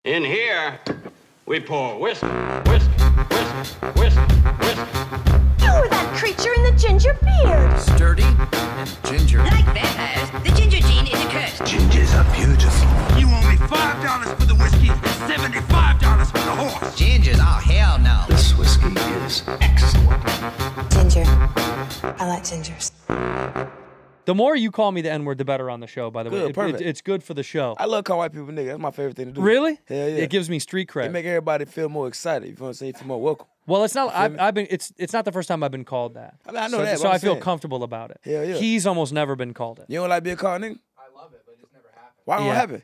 In here, we pour whiskey, whiskey, whiskey, whiskey, whiskey. You were that creature in the ginger beard. Sturdy and ginger. Like vampires, the ginger gene is a curse. Gingers are beautiful. You owe me $5 for the whiskey and $75 for the horse. Gingers? Oh, hell no. This whiskey is excellent. Ginger. I like gingers. The more you call me the N-word, the better on the show, by the way. Perfect. It's good for the show. I love calling white people nigga. That's my favorite thing to do. Really? Hell yeah. It gives me street cred. It make everybody feel more excited. You feel what I'm saying? Feel more welcome. Well, it's not. I've been. It's not the first time I've been called that. I mean, I know so, that. So I'm I feel saying. comfortable about it. Hell yeah. He's almost never been called it. You don't like being called nigga? I love it, but it's never happened. Why don't Yeah. it happen?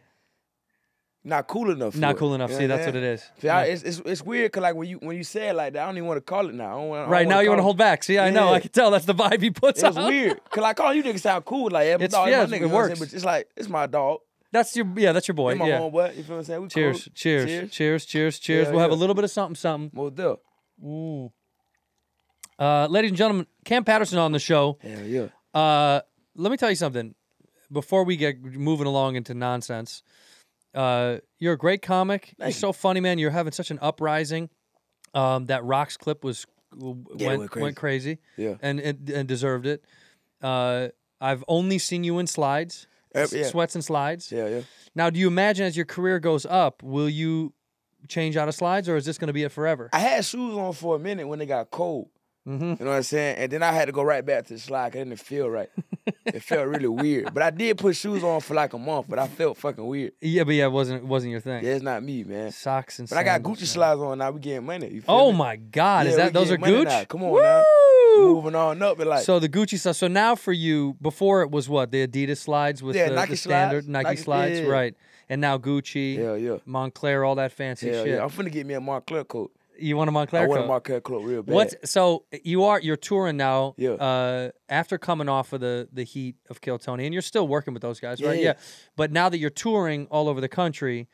Not cool enough. Not for cool it. enough. You know See, what that's I'm what it is. See, Yeah. it's weird because like when you say it like that, I don't even want to call it now. I don't Right now, you want to call hold back. See, I know. Yeah. I can tell. That's the vibe he puts It's out. weird because like calling you niggas sound cool. Like yeah, It's- dog, yeah, my it nigga, you know what I'm works. saying? But it's like it's my dog. That's your boy. It's my Yeah. homeboy. You feel what I'm saying? We Cheers, cool. cheers, cheers, cheers, cheers. Yeah, We'll have a yeah. little bit of something. Most deal. Ladies and gentlemen, Kam Patterson on the show. Hell yeah. Let me tell you something. Before we get moving along into nonsense, you're a great comic. You're so funny, man. You're having such an uprising. That Rocks clip went crazy. Yeah. and deserved it. I've only seen you in slides, Yeah. sweats and slides. Yeah, yeah. Now, do you imagine as your career goes up, will you change out of slides, or is this going to be it forever? I had shoes on for a minute when they got cold. You know what I'm saying? And then I had to go right back to the slide because it didn't feel right. It felt really weird. But I did put shoes on for like a month, but I felt fucking weird. Yeah, but it wasn't your thing. Yeah, it's not me, man. Socks and But I got sandals, Gucci man. slides on now. We getting money. You feel Oh me? my God! Yeah, Those are we getting money Gucci? now. Come on now. Woo! Moving on up and like. So the Gucci stuff. So now for you, before it was what, the Adidas slides with Yeah, the Nike standard slides. Nike Nike- slides, yeah. right? And now Gucci, Yeah. Montclair, all that fancy Yeah, shit. yeah. I'm finna get me a Montclair coat. You want a Montclair I want coat? a Montclair coat real bad. So you're touring now. Yeah. After coming off of the heat of Kill Tony, and you're still working with those guys, right? Yeah. But now that you're touring all over the country,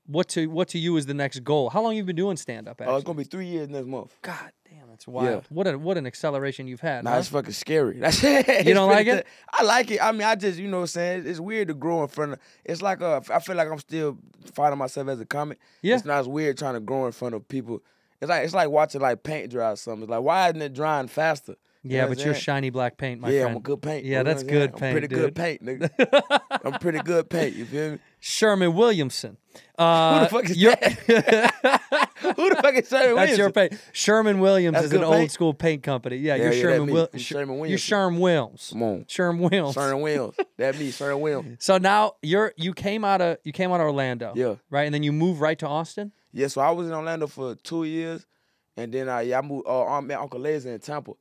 what to you is the next goal? How long have you been doing stand up? It's gonna be 3 years next month. God damn, that's wild. What an acceleration you've had. Nah, huh? it's fucking scary. That's it. You don't like it? I like it. I mean, I just, you know what I'm saying? It's weird to grow in front of, it's like, I feel like I'm still finding myself as a comic. Yeah. It's not as weird trying to grow in front of people. It's like watching like paint dry or something. It's like, why isn't it drying faster? You Yeah, know what but I'm you're saying? shiny black paint, my yeah, friend. I'm a good paint. Yeah, you know that's what I'm saying? good paint, I'm pretty dude. good paint, nigga. I'm pretty good paint, you feel me? Sherman Williamson. Who the fuck is that? Who the fuck is Sherman Williamson? That's your paint. Sherman Williams That's is an good old paint? school paint company. Yeah, Yeah, you're yeah, Sherman that me. Williams. I'm Sherman You're Williamson. Sherman Williams. Come on. Sherman Williams. Sherman Williams. That me, Sherman Williams. So now you came out of Orlando. Yeah. Right, and then you moved right to Austin. Yeah, so I was in Orlando for 2 years, and then I moved. I met Uncle Laser in Tampa.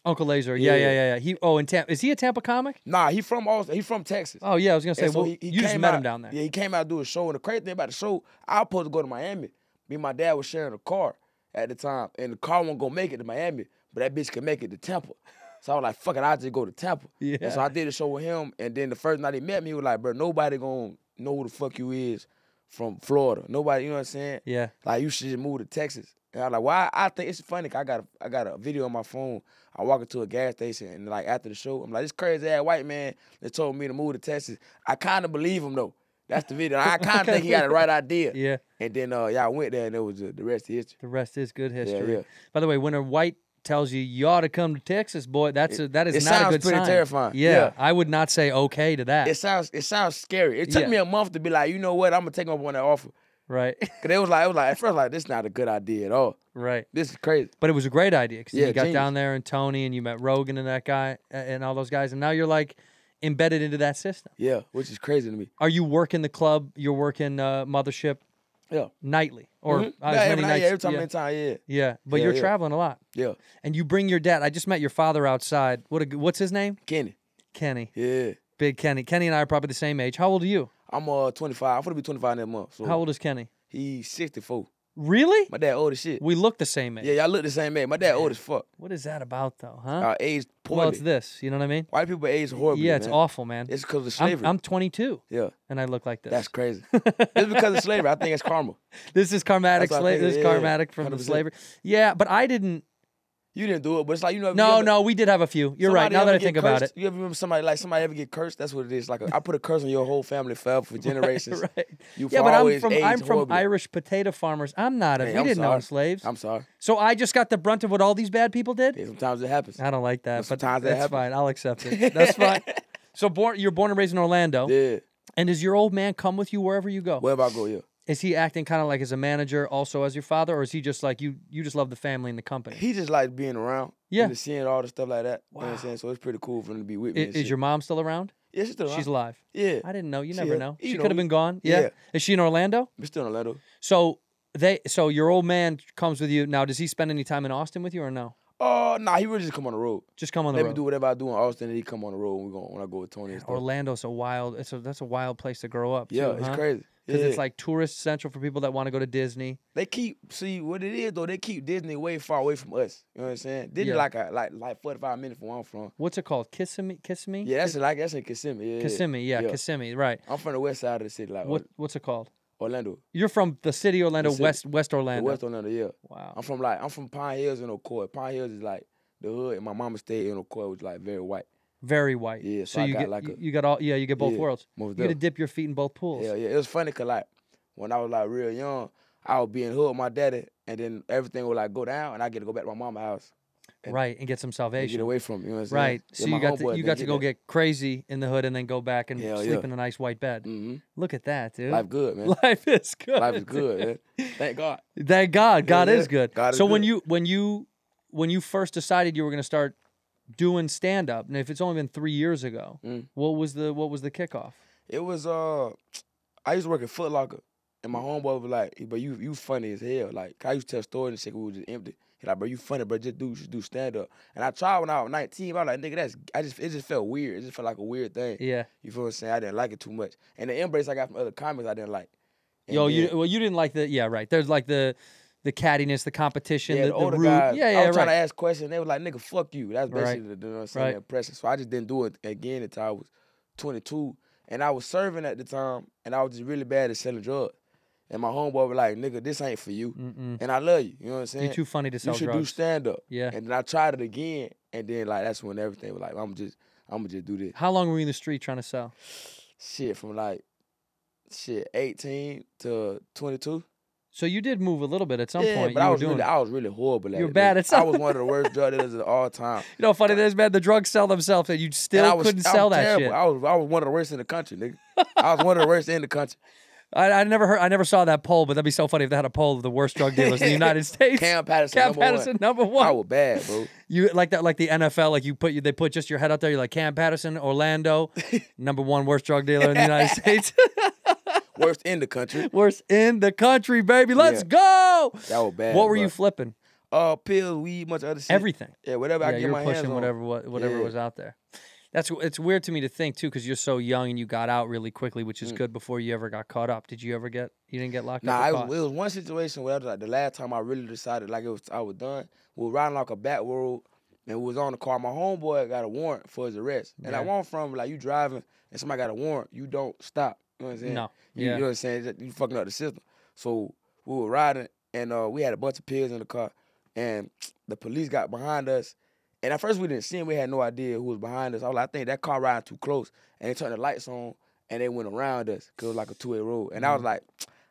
Uncle Laser. Yeah. In Tampa. Is he a Tampa comic? Nah, he from Austin. He from Texas. Oh yeah, I was gonna say. And so Well, he you just came met out- him down there. Yeah, he came out to do a show, and the crazy thing about the show, I was supposed to go to Miami. Me and my dad was sharing a car at the time, and the car wasn't gonna make it to Miami, but that bitch could make it to Tampa. So I was like, fuck it, I'll just go to Tampa. Yeah. And so I did a show with him, and then the first night he met me, he was like, bro, nobody gonna know who the fuck you is from Florida. Nobody, you know what I'm saying? Yeah. Like, you should just move to Texas. And I was like, why? I think it's funny, 'cause I got a video on my phone. I walk into a gas station, and like after the show, I'm like, this crazy ass white man that told me to move to Texas. I kind of believe him though. That's the video. I kind of think he got the right idea. Yeah. And then I went there, and it was the rest of history. The rest is good history. yeah. By the way, when a white tells you ought to come to Texas, boy, that is It not a good sounds pretty sign. terrifying. Yeah, Yeah. I would not say okay to that. It sounds scary. It took Yeah. me a month to be like, you know what? I'm gonna take him up on that offer. Right. Cause it was like at first like this is not a good idea at all. Right. This is crazy. But it was a great idea because Yeah, you got genius. down there and Tony and you met Rogan and that guy and all those guys, and now you're like embedded into that system. Yeah, which is crazy to me. Are you working the club? You're working Mothership Yeah. nightly or Mhm. as Yeah, many every night, nights? yeah, every time, yeah. in time, yeah. Yeah, but Yeah, you're yeah. traveling a lot, Yeah. and you bring your dad. I just met your father outside. What's his name? Kenny. Kenny. Yeah. Big Kenny. Kenny and I are probably the same age. How old are you? I'm 25. I'm gonna be 25 next month. So How old is Kenny? He's 64. Really? My dad old as shit. We look the same age. Yeah, y'all look the same age. My dad old as fuck. What is that about though, huh? Aged poorly. Well, it's this. You know what I mean? White people age horribly. Yeah, it's man. awful, man. It's because of slavery. I'm 22. Yeah. And I look like this. That's crazy. It's because of slavery. I think it's karma. This is karmatic That's what I slavery. think, This is yeah, karmatic from the 100%. slavery. Yeah, but I didn't. You didn't do it, but it's like, you know. No, we did have a few. You're right. Now that I think about it. You ever remember somebody ever get cursed? That's what it is. Like, I put a curse on your whole family forever for generations. Right. You Yeah, but I'm from horribly. Irish potato farmers. I'm not. Hey, We I'm didn't sorry. own slaves. I'm sorry. So I just got the brunt of what all these bad people did? Yeah, sometimes it happens. I don't like that, but Sometimes that that's happens. fine. I'll accept it. That's fine. So you're born and raised in Orlando. Yeah. And does your old man come with you wherever you go? Wherever I go, yeah. Is he acting kind of like as a manager also as your father, or is he just like you just love the family and the company? He just like being around. Yeah. And seeing all the stuff like that. Wow. You know what I'm saying? So it's pretty cool for him to be with me. and Is shit. your mom still around? Yeah, she's still around. She's alive. Yeah. I didn't know. You She never is. know. You She know, could have been gone. Yeah. yeah. Is she in Orlando? We're still in Orlando. So your old man comes with you. Now, does he spend any time in Austin with you or no? Oh, nah, he really just come on the road. Just come on the Let road. me do whatever I do in Austin, and he come on the road when I go with Tony and stuff. Orlando's a wild. That's a wild place to grow up. Yeah, too, it's huh? crazy. Because Yeah. it's like tourist central for people that want to go to Disney. They see what it is though. They keep Disney way far away from us. You know what I'm saying? Disney Yeah. like 45 minutes from where I'm from. What's it called? Kissimmee? Yeah, that's in Kissimmee. Yeah, Kissimmee. Yeah, Kissimmee. Right. I'm from the west side of the city, like What's it called? Orlando. You're from the city Orlando, The city. West Orlando. West Orlando, yeah. Wow. I'm from Pine Hills in Ocoee. Pine Hills is like the hood, and my mama stayed in Ocoee, which is like very white. Very white. Yeah, So so I you got get like you got all you get both Yeah, worlds. most You get to definitely. dip your feet in both pools. Yeah. It was funny because like when I was like real young, I would be in the hood with my daddy, and then everything would like go down, and I get to go back to my mama's house. Right, and get some And salvation. get away from it, you know what I'm saying? Right. Yeah, So my you got homeboy to didn't go that. get crazy in the hood and then go back and Hell sleep yeah. in a nice white bed. Mm-hmm. Look at that, dude. Life good, man. Life is good. Life is good, man. Thank God. Thank God. God Yeah, is good. God is so good. when you first decided you were going to start doing stand up, and if it's only been 3 years ago, what was the kickoff? It was I used to work at Foot Locker, and my homeboy was like, "But you funny as hell." Like I used to tell stories and shit. We was just empty. He like, "Bro, you funny, bro. You should do stand up." And I tried when I was 19. I was like, "Nigga, it just felt weird. It just felt like a weird thing." Yeah. You feel what I'm saying? I didn't like it too much. And the embrace I got from other comics, I didn't like. And Yo, then- you didn't like right. There's like the cattiness, the competition, Yeah, the older rude. guys. Yeah, I was trying to right. ask questions. They were like, "Nigga, fuck you." That's basically Right. the you know what I'm saying, Right. the impression. So I just didn't do it again until I was 22. And I was serving at the time, and I was just really bad at selling drugs. And my homeboy was like, "Nigga, this ain't for you." And I love you. You know what I'm saying? You're too funny to sell You should do drugs. stand up. Yeah. And then I tried it again, and then like that's when everything was like, I'm gonna just do this. How long were you in the street trying to sell? Shit from 18 to 22. So you did move a little bit at some Yeah, point. but You I were was doing really horrible at it. You were bad nigga. at I was one of the worst drug dealers of all time. You know, funny is, man, the drugs sell themselves, and you And still couldn't sell that terrible. shit. I was one of the worst in the country, nigga. I was one of the worst in the country. I never saw that poll, but that'd be so funny if they had a poll of the worst drug dealers in the United States. Kam Patterson, Kam number Patterson, one. number one. I was bad, bro. You like that, like the NFL, like they put just your head out there. You're like Kam Patterson, Orlando, number one worst drug dealer in the United States. Worst in the country. Worst in the country, baby. Let's Yeah. go. That was bad. What were bro. you flipping? Pills, weed, much other shit. Everything. Yeah, whatever I Yeah, get you were my hands pushing on. whatever Yeah. was out there. It's weird to me to think too, because you're so young and you got out really quickly, which is good before you ever got caught up. Did you ever you didn't get locked up? Nah, or it caught? was one situation where I was like the last time I really decided like I was done. We were riding like a back road and we was on the car. My homeboy got a warrant for his arrest. And I Yeah. want from like you driving and somebody got a warrant, you don't stop. You know what I'm saying? No. You Yeah. know what I'm saying? You fucking up the system. So we were riding and we had a bunch of pills in the car and the police got behind us. And at first we didn't see him. We had no idea who was behind us. I was like, I think that car riding too close. And they turned the lights on and they went around us because it was like a two-way road. And I was like,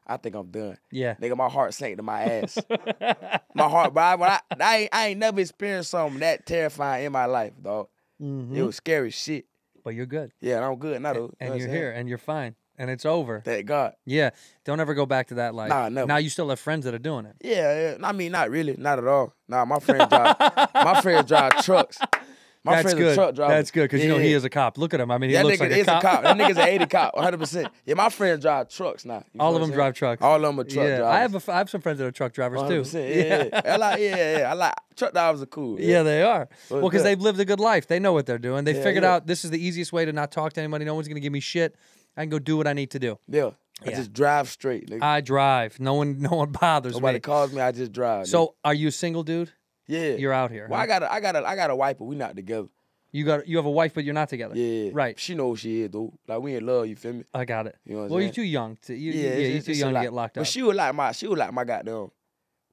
I think I'm done. Yeah. Nigga, my heart sank to my ass. My heart, bro. I ain't never experienced something that terrifying in my life, dog. It was scary shit. But you're good. Yeah, and I'm good now, though. You know And what you're I'm saying? here and you're fine. And it's over. Thank God. Yeah. Don't ever go back to that life. Nah, never. Now you still have friends that are doing it. Yeah. I mean, not really. Not at all. Nah, my friends drive trucks. My That's friends good. are truck drivers. That's good because you know he is a cop. Look at him. I mean, he That looks nigga like is a cop. That nigga's an 80 cop, 100%. Yeah, my friends drive trucks now. You All know of what them I'm drive saying? trucks. All of them are truck Yeah, drivers. I have some friends that are truck drivers too. 100%. Yeah. I like truck drivers are cool. Yeah, they are. Well, Well, because good. they've lived a good life. They know what they're doing. They Yeah, figured yeah. out this is the easiest way to not talk to anybody. No one's going to give me shit. I can go do what I need to do. Yeah. I Yeah. just drive straight, nigga. I drive. No one bothers Nobody me. calls me, I just drive. nigga. So, are you a single dude? yeah. You're out here. Well, huh? I got a wife, but we not together. You have a wife, but you're not together. Yeah. Right. She knows she is, though. Like, we in love, you feel me? I got it. You know what I'm well, saying? you're too young to. You're it's too a young to lot. get locked up. But she was like my goddamn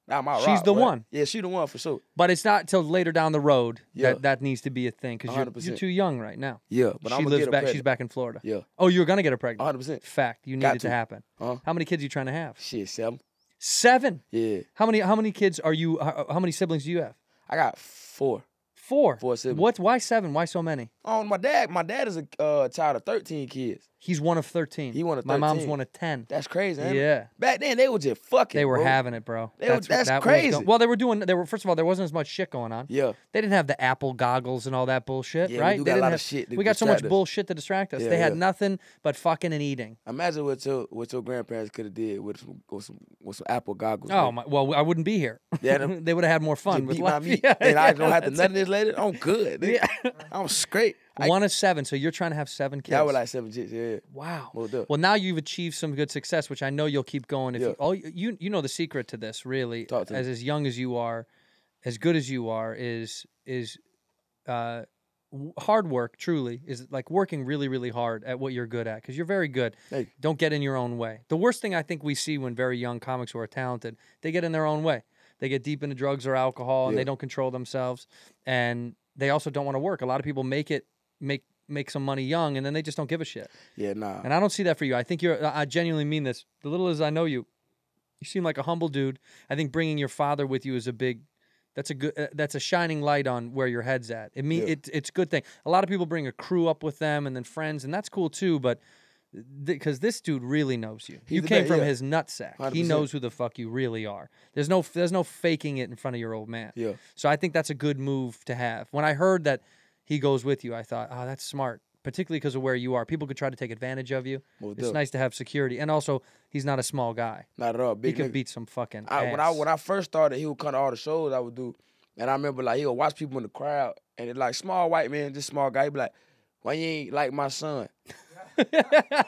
Not my She's rock, the but- one. Yeah, she the one for sure. But it's not till later down the road Yeah. that needs to be a thing because you're 100%. too young right now. Yeah, but she I'm gonna lives get her back. pregnant. She's back in Florida. Yeah. Oh, you're gonna get her pregnant. 100%. Fact. You need Got it to to. happen. Uh-huh. How many kids are you trying to have? Shit, 7. 7. Yeah. How many kids are you? How many siblings do you have? I got 4. 4. 4 siblings. What? Why 7? Why so many? Oh, my dad is a child of 13 kids. He's one of 13. He one of My mom's 13. one of 10. That's crazy, ain't it? Yeah. Back then, they were just fucking, They were bro. having it, bro. That's that was crazy. well, they were first of all, there wasn't as much shit going on. Yeah. They didn't have the Apple goggles and all that bullshit, Yeah, we right? do They got a didn't lot of have- shit to We got so much distract us. bullshit to distract us. Yeah, They had yeah. nothing but fucking and eating. Imagine what your grandparents could have did with some Apple goggles. Oh man. my! Well, I wouldn't be here. Yeah, They would have had more fun Just with beat my life. meat, Yeah, and I yeah, don't have to that's nut this later. I'm good. Nigga. I'm straight. One of 7, so you're trying to have 7 kids. Yeah, I was like 7 chicks. Yeah. Wow. Moved up. Well, now you've achieved some good success, which I know you'll keep going. If Yeah. you know the secret to this, really, Talk to me. as young as you are, as good as you are, is hard work. Truly, is like working really, really hard at what you're good at because you're very good. Thank you. Don't get in your own way. The worst thing I think we see when very young comics who are talented, they get in their own way. They get deep into drugs or alcohol, and Yeah. they don't control themselves, and they also don't want to work. A lot of people make some money young, and then they just don't give a shit. Yeah, nah. And I don't see that for you. I think I genuinely mean this. The little as I know you, you seem like a humble dude. I think bringing your father with you is that's a shining light on where your head's at. It's a good thing. A lot of people bring a crew up with them and then friends, and that's cool too. But because this dude really knows you, He's you the came best, from yeah. his nutsack. He 100%. knows who the fuck you really are. There's no faking it in front of your old man. Yeah. So I think that's a good move to have. When I heard that he goes with you, I thought, oh, that's smart. Particularly because of where you are. People could try to take advantage of you. Most It's definitely. nice to have security. And also, he's not a small guy. Not at all. He Big could nigga. beat some fucking ass. When I first started, he would come to all the shows I would do, and I remember like he would watch people in the crowd, and it like small white man, just small guy. He'd be like, "Why you ain't like my son?"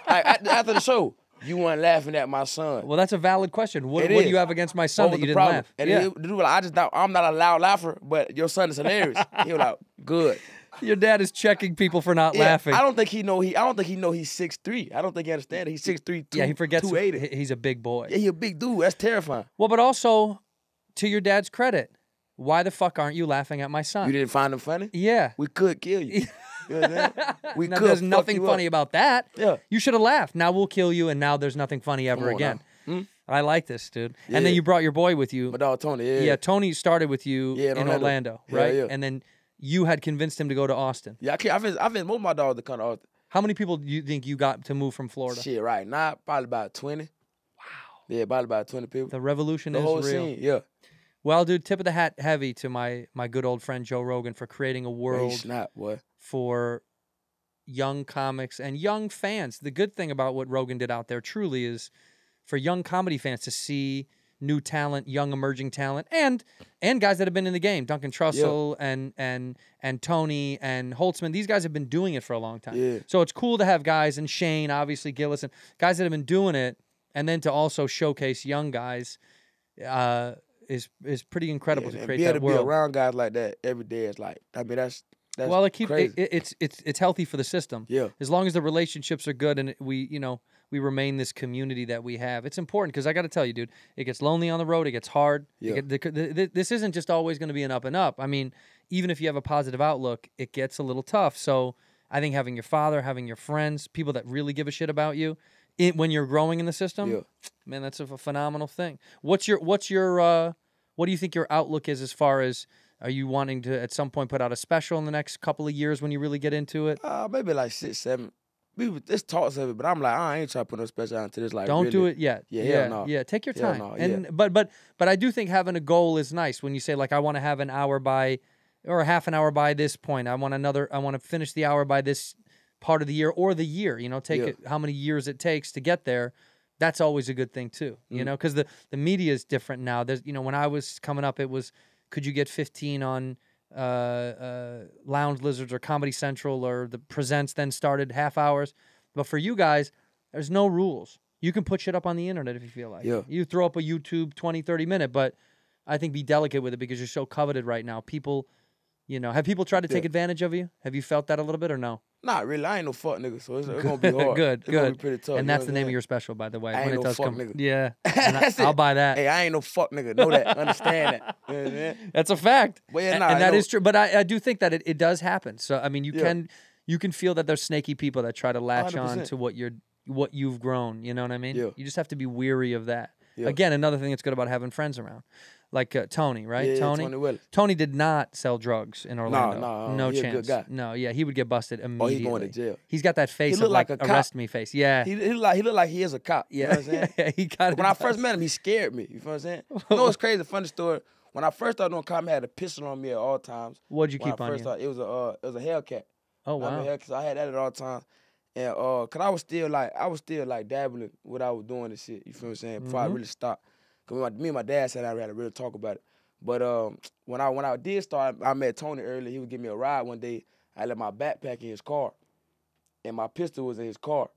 After the show, you weren't laughing at my son. Well, that's a valid question. What It do is. you have against my son What that was you the didn't problem? laugh? And Yeah. the dude was like, I'm not a loud laugher, but your son is hilarious. He was like, good. Your dad is checking people for not Yeah, laughing. I don't think he know he's 6'3". I don't think he understands it. He's 6'3", Yeah, he forgets 280. he's a big boy. Yeah, he a big dude. That's terrifying. Well, but also, to your dad's credit, why the fuck aren't you laughing at my son? You didn't find him funny? Yeah. We could kill you. You know what I'm saying? We Now, could there's fuck nothing you funny up. about that. Yeah. You should have laughed. Now we'll kill you, and now there's nothing funny ever Come on again. now. I like this, dude. Yeah. And then you brought your boy with you. My dog Tony, yeah. Yeah, Tony started with you Yeah, in Orlando, Yeah, right? yeah. And then you had convinced him to go to Austin. Yeah, I've been most of my dogs to come to Austin. How many people do you think you got to move from Florida? Shit, right now, probably about 20. Wow. Yeah, probably about 20 people. The revolution The is whole real. scene, yeah. Well, dude, tip of the hat heavy to my good old friend Joe Rogan for creating a Hey, world snap, boy. for young comics and young fans. The good thing about what Rogan did out there truly is for young comedy fans to see new talent, young emerging talent, and guys that have been in the game. Duncan Trussell and Tony and Holtzman. These guys have been doing it for a long time. Yeah. So it's cool to have guys, and Shane, obviously Gillis, and guys that have been doing it, and then to also showcase young guys is pretty incredible to and create be able that to world. be around guys like that every day is like, I mean, that's Well, it keeps crazy. it's healthy for the system. Yeah. As long as the relationships are good and we remain this community that we have. It's important because I got to tell you, dude, it gets lonely on the road. It gets hard. Yeah. This isn't just always going to be an up and up. I mean, even if you have a positive outlook, it gets a little tough. So I think having your father, having your friends, people that really give a shit about you, when you're growing in the system, Yeah. man, that's a phenomenal thing. What do you think your outlook is as far as? Are you wanting to at some point put out a special in the next couple of years when you really get into it? Maybe like 6, 7. There's talks of it, but I'm like, I ain't trying to put no special out into this. Like, Don't really. do it yet. Yeah, hell no. Yeah, take your Hell time. no, And yeah. but I do think having a goal is nice. When you say like I want to have an hour by or a half an hour by this point. I want to finish the hour by this part of the year or the year, take Yeah. it how many years it takes to get there. That's always a good thing too, because the media is different now. There's when I was coming up, it was could you get 15 on Lounge Lizards or Comedy Central or the Presents then started half hours. But for you guys, there's no rules. You can put shit up on the internet if you feel like Yeah. it. You throw up a YouTube 20, 30 minute, but I think be delicate with it because you're so coveted right now. People You know, have people tried to take Yeah. advantage of you? Have you felt that a little bit or no? Not really. I ain't no fuck nigga, so it's gonna be hard. Good, It's gonna good. be pretty tough. And you know that's the what name I'm of your special, by the way. I ain't when it no does fuck come, nigga. yeah, saying? and That's I'll it. buy that. Hey, I ain't no fuck nigga. Know that. Understand that. You know what I'm saying? That's a fact. Well, yeah, And- nah, and I that know. is true. But I do think that it does happen. So I mean, Yeah. you can feel that there's snaky people that try to latch on 100%. to what you've grown. You know what I mean? Yeah. You just have to be weary of that. Yeah. Again, another thing that's good about having friends around, like Tony, right? Yeah, Tony. Tony Willis. Tony did not sell drugs in Orlando. no, he a chance. good guy. No, yeah, he would get busted Oh, immediately. he's going to jail. He's got that face look of like like a cop. arrest me face. Yeah, He look like he is a cop. You know yeah, what I'm saying? he got. When I first met him, he scared me. You feel what I'm saying? You know what's crazy? Funny story. When I first started doing comedy, I had a pistol on me at all times. What'd you When keep I on first you? started, it was a Hellcat. Oh I mean, wow. so I had that at all times. And cause I was still like dabbling what I was doing and shit. You feel what I'm saying? Before I really stopped. Cause me and my dad said I had to really talk about it. But when I did start, I met Tony early. He would give me a ride one day. I left my backpack in his car, and my pistol was in his car.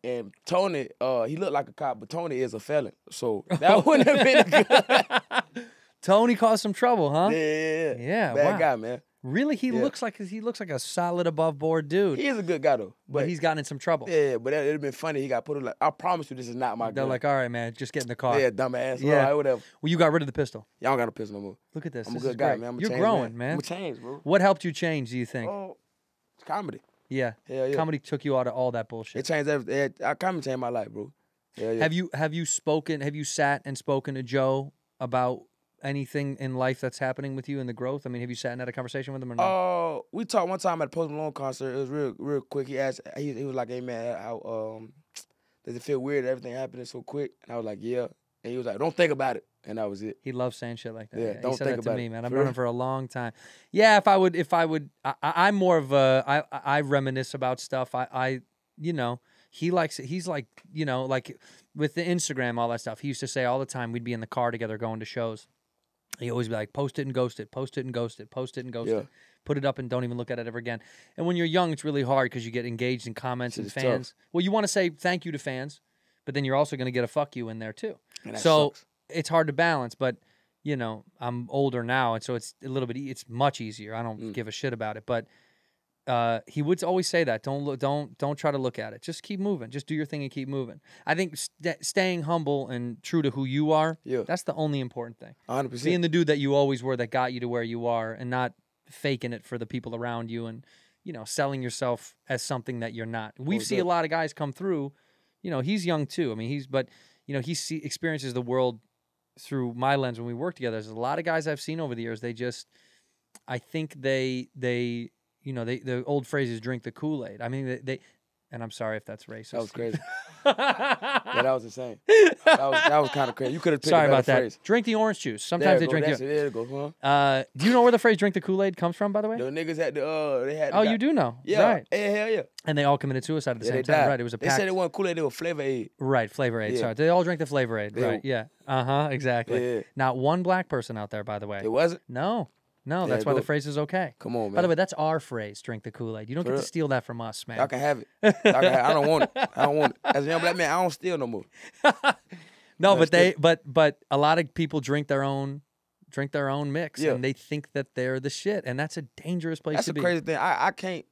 And Tony, he looked like a cop, but Tony is a felon, so that wouldn't have been good. Tony caused some trouble, huh? Yeah. Yeah, Bad wow. guy, man. Really, he Yeah. looks like a solid above board dude. He is a good guy though, but he's gotten in some trouble. yeah. But it'd have been funny. He got put in like, I promise you, this is not my They're gun. like, all right, man, just get in the car. yeah, dumbass. Yeah. All right, whatever. Well, you got rid of the pistol. Y'all don't got a pistol no more. Look at this. I'm This a is good guy, great. man. I'm a You're changed growing, man. I'm a change, bro. What helped you change? Do you think? Oh, it's comedy. Yeah. Hell yeah. Comedy took you out of all that bullshit. It changed everything. Comedy changed my life, bro. Hell yeah. Have you sat and spoken to Joe about anything in life that's happening with you and the growth? I mean, have you sat and had a conversation with him or not? We talked one time at a Post Malone concert. It was real quick. He asked, he was like, "Hey man, how does it feel weird that everything happening so quick?" And I was like, "Yeah." And he was like, "Don't think about it." And that was it. He loves saying shit like that. Yeah, he don't said think that to about me, it. man. I've For known him real? for a long time. Yeah, I'm more of a, I reminisce about stuff. You know, he likes it. He's like, you know, like with the Instagram, all that stuff. He used to say all the time, we'd be in the car together going to shows. He always be like, post it and ghost it, post it and ghost it, post it and ghost Yeah. it. Put it up and don't even look at it ever again. And when you're young, it's really hard because you get engaged in comments and Shit is fans. tough. Well, you want to say thank you to fans, but then you're also going to get a fuck you in there too. And that So sucks. it's hard to balance, but you know, I'm older now, and so it's a little bit, it's much easier. I don't give a shit about it, but he would always say that don't try to look at it. Just keep moving. Just do your thing and keep moving. I think staying humble and true to who you are, Yeah. that's the only important thing. 100%. Being the dude that you always were that got you to where you are, and not faking it for the people around you, and you know, selling yourself as something that you're not. We see a lot of guys come through. You know, he's young too. I mean, but you know, he experiences the world through my lens when we work together. There's a lot of guys I've seen over the years. They just, I think they you know, the old phrase is drink the Kool-Aid. I mean, they and I'm sorry if that's racist. That was crazy. Yeah, that was insane. That was kind of crazy. You could have picked Sorry a better about that. phrase. Drink the orange juice. Sometimes they drink There it. it goes, huh? Do you know where the phrase "drink the Kool-Aid" comes from? By the way. The niggas had the they had. Oh, you do know. Yeah. Right. Yeah, hell yeah. And they all committed suicide at the Yeah, same they time. died. Right. It was a They pact. said it wasn't Kool-Aid, it was Flavor Aid. Right. Flavor Aid. Yeah. Sorry. They all drank the Flavor Aid. Yeah. Right. Yeah. Exactly. Yeah. Not one black person out there, by the way. It wasn't? No. No. Yeah, That's why the go. phrase is okay. Come on, man. By the way, that's our phrase. Drink the Kool-Aid. You don't For get to real? steal that from us, man. Y'all can have it. Y'all can have it. I don't want it. I don't want it. As a young black man, I don't steal no more. No, but That's but a lot of people drink their own mix, Yeah. and they think that they're the shit, and that's a dangerous place That's to a be. crazy thing. I can't.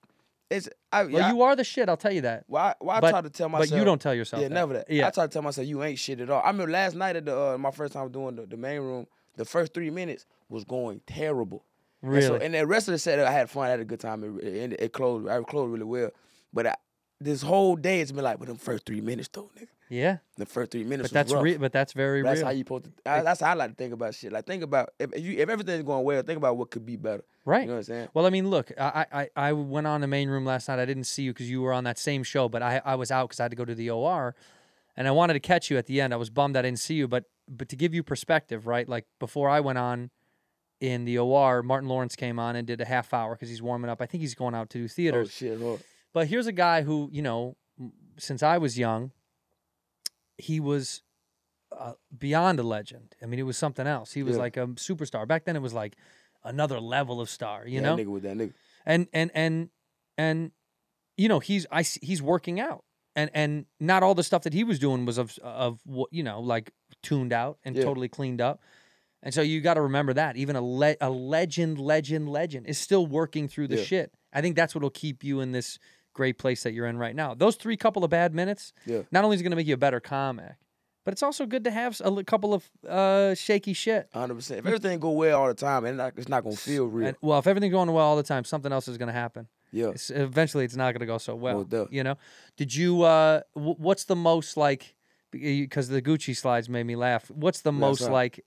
Well, you are the shit. I'll tell you that. Why I But- try to tell myself. but you don't tell yourself Yeah, that. never that. Yeah. I try to tell myself you ain't shit at all. I remember last night at the my first time doing the main room, the first 3 minutes was going terrible. Really? And the rest of the set, I had fun. I had a good time. It closed. I closed really well. But this whole day, it's been like, but them first 3 minutes though, nigga. Yeah. The first 3 minutes. But that's was rough. but that's very That's real. how you supposed to. That's how I like to think about shit. Like think about if everything's going well, think about what could be better. Right. You know what I'm saying? Well, I mean, look, I went on the main room last night. I didn't see you because you were on that same show, but I was out because I had to go to the OR, and I wanted to catch you at the end. I was bummed I didn't see you, but to give you perspective, right? Like before I went on in the OR, Martin Lawrence came on and did a half hour because he's warming up. I think he's going out to do Oh theaters. shit, Lord. But here's a guy who, you know, since I was young, he was beyond a legend. I mean, it was something else. He was Yeah. like a superstar. Back then, it was like another level of star. You Yeah, know, that nigga with that nigga. and you know, he's working out, and not all the stuff that he was doing was of what, you know, like tuned out and Yeah. totally cleaned up. And so you got to remember that. Even a legend is still working through the shit. I think that's what will keep you in this great place that you're in right now. Those 3 couple of bad minutes, not only is it going to make you a better comic, but it's also good to have a couple of shaky shit. 100%. If everything go well all the time, it's not going to feel real. And, well, if everything's going well all the time, something else is going to happen. Yeah. Eventually, it's not going to go so well. Well, you know? Did you, what's the most, like, because the Gucci slides made me laugh, what's the most, like,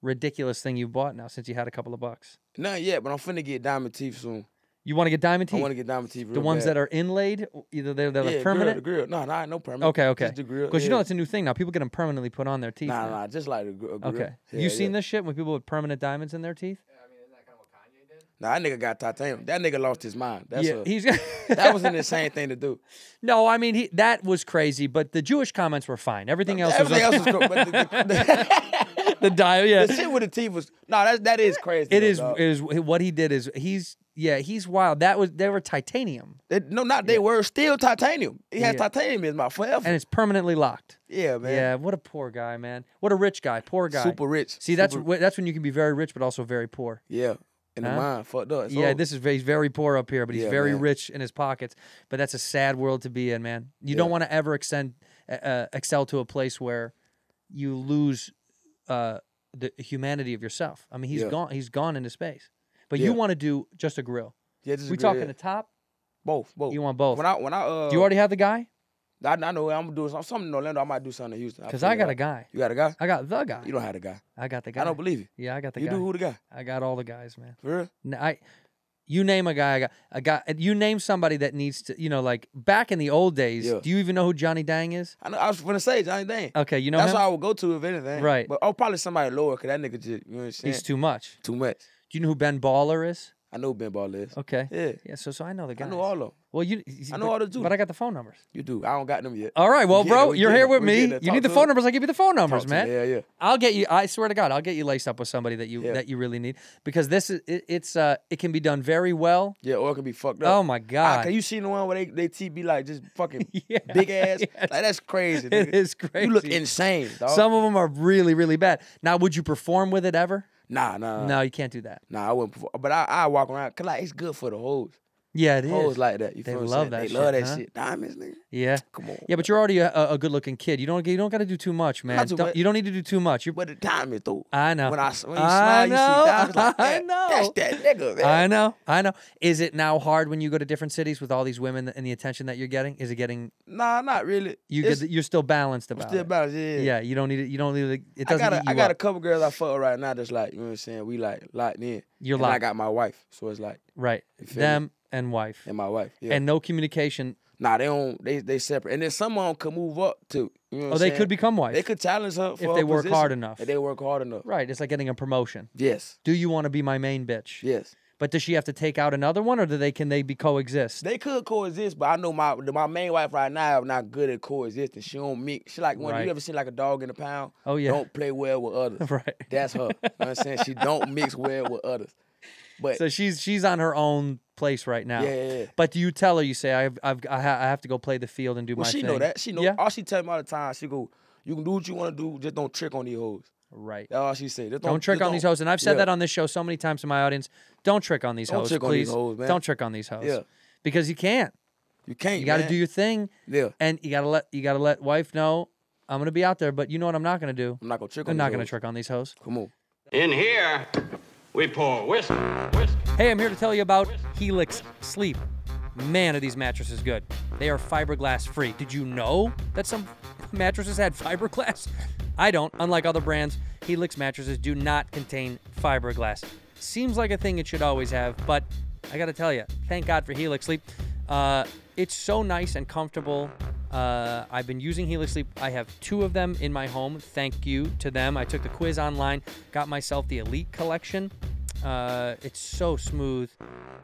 ridiculous thing you bought now since you had a couple of bucks? Not yet, but I'm finna get diamond teeth soon. You want to get diamond teeth? I want to get diamond teeth real The ones bad. that are inlaid? Either they're like permanent? The grill. No, no permanent. Okay. Just the grill. Because you know that's a new thing now. People get them permanently put on their teeth. Nah, just like a grill. Okay. Yeah, You seen this shit when people with permanent diamonds in their teeth? Nah, that nigga got titanium. That nigga lost his mind. That's he's that was an insane thing to do. No, I mean that was crazy, but the Jewish comments were fine. Everything else was cool. But the dial, yeah. The shit with the teeth was that is crazy. It is what he did is he's wild. They were titanium. They were still titanium. He has titanium in his mouth forever. And it's permanently locked. Yeah, man. Yeah, what a poor guy, man. What a rich guy, poor guy. Super rich. See, that's when you can be very rich but also very poor. Yeah. In the mind, fucked up. He's very poor up here, but he's very man. rich in his pockets. But that's a sad world to be in, man. You don't want to ever excel to a place where you lose the humanity of yourself. I mean, he's gone into space. But you want to do just a grill. Yeah, just we a grill, talking the top? Both. You want both? When I do you already have the guy? I know I'm gonna do something in Orlando. I might do something in Houston. Because I got a guy. You got a guy? I got the guy. You don't have the guy. I got the guy. I don't believe you. Yeah, I got the guy. You do who the guy? I got all the guys, man. For real? You name a guy, I got. You name somebody that needs to, like back in the old days. Yeah. Do you even know who Johnny Dang is? I know. I was gonna say Johnny Dang. Okay, you know that's him? who I would go to if anything. Right. But probably somebody lower, because that nigga just, you know what I'm saying? He's too much. Too much. Do you know who Ben Baller is? I know who Ben Ball is. Okay. Yeah. Yeah. So I know the guys. I know all of them. Well, I know all the dudes. But I got the phone numbers. You do. I don't got them yet. All right. Well, bro, you're here with me. You You need the phone numbers. I give you the phone numbers, man. Yeah. I'll get you. I swear to God, I'll get you laced up with somebody that you really need, because this is it can be done very well. Yeah, or it can be fucked up. Oh my God. Can you see the one where they teeth be like just fucking big ass? Yes. Like that's crazy. It is crazy. You look insane, dog. Some of them are really, really bad. Now, would you perform with it ever? Nah. No, you can't do that. Nah, I wouldn't perform. But I walk around, cause like it's good for the hoes. Yeah, it is. Hoes like that. You They feel what I'm love saying? that They shit, love that huh? shit. Diamonds, nigga. Yeah. Come on. Yeah, but you're already a good-looking kid. You don't got to do too much, man. Not too much. You don't need to do too much. But the diamonds though. I know. When you smile, you see diamonds like I that. know. That's that nigga, man. I know. Is it now hard when you go to different cities with all these women and the attention that you're getting? Is it getting? Nah, not really. You're still balanced about Still it. balanced, yeah. Yeah, you don't need it. You don't need it. It doesn't. I got a couple girls I fuck with right now that's like, you know what I'm saying? We like locked in. You're and locked. I got my wife, so it's like Right. You feel Them and wife. and my wife. Yeah. And no communication. Nah, they don't. They separate. And then some of them could move up too. You know what I'm They saying? could become wife. They could challenge her for if her they work position, hard enough. If they work hard enough. Right. It's like getting a promotion. Yes. Do you want to be my main bitch? Yes. But does she have to take out another one, or can they be coexist? They could coexist, but I know my main wife right now is not good at coexisting. She don't mix. She like when Right. you ever seen like a dog in a pound? Oh, yeah. Don't play well with others. Right. That's her. You know what I'm saying? She don't mix well with others. But So she's on her own place right now. Yeah. But do you tell her? You say I have to go play the field and do well, my she thing. know that. She know. Yeah. All she tell me all the time. She go, you can do what you want to do. Just don't trick on these hoes. Right. That's all she say. Just Don't trick on these hoes. And I've said Yeah. that on this show so many times to my audience. Don't trick on these Don't hoes, trick on please. these hoes, man. Don't trick on these hoes. Yeah. Because you can't. You can't. You got to man. do your thing. Yeah. And you got to let wife know I'm gonna be out there. But you know what I'm not gonna do? I'm not gonna trick on. I'm these not gonna hoes. trick on these hoes. Come on. In here, we pour whiskey. Hey, I'm here to tell you about HELIX Sleep. Man, are these mattresses good. They are fiberglass free. Did you know that some mattresses had fiberglass? I don't. Unlike other brands, HELIX mattresses do not contain fiberglass. Seems like a thing it should always have, but I gotta tell you, thank God for HELIX Sleep. It's so nice and comfortable. I've been using HELIX Sleep. I have 2 of them in my home. Thank you to them. I took the quiz online, got myself the Elite Collection. It's so smooth,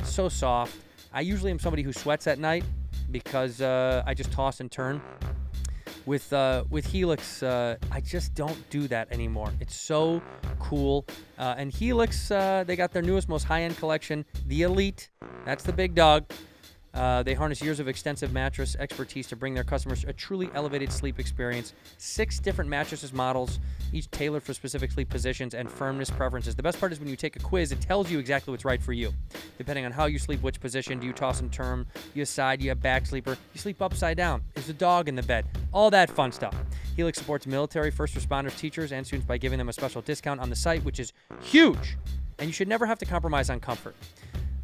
so soft. I usually am somebody who sweats at night because I just toss and turn. With HELIX, I just don't do that anymore. It's so cool. And HELIX, they got their newest, most high-end collection, the Elite. That's the big dog. They harness years of extensive mattress expertise to bring their customers a truly elevated sleep experience. 6 different mattresses models, each tailored for specific sleep positions and firmness preferences. The best part is when you take a quiz, it tells you exactly what's right for you. Depending on how you sleep, which position, do you toss and turn, you have side, you have back sleeper, you sleep upside down, is the dog in the bed, all that fun stuff. HELIX supports military, first responders, teachers, and students by giving them a special discount on the site, which is huge. And you should never have to compromise on comfort.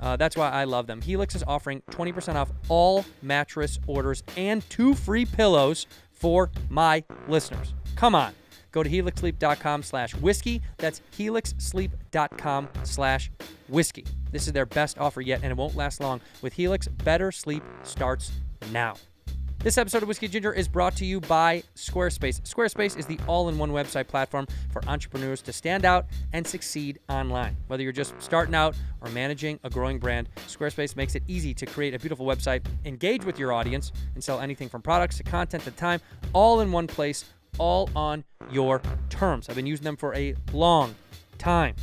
That's why I love them. HELIX is offering 20% off all mattress orders and 2 free pillows for my listeners. Come on. Go to helixsleep.com/whiskey. That's helixsleep.com/whiskey. This is their best offer yet, and it won't last long. With HELIX, better sleep starts now. This episode of Whiskey Ginger is brought to you by Squarespace. Squarespace is the all-in-one website platform for entrepreneurs to stand out and succeed online. Whether you're just starting out or managing a growing brand, Squarespace makes it easy to create a beautiful website, engage with your audience, and sell anything from products to content to time, all in one place, all on your terms. I've been using them for a long time.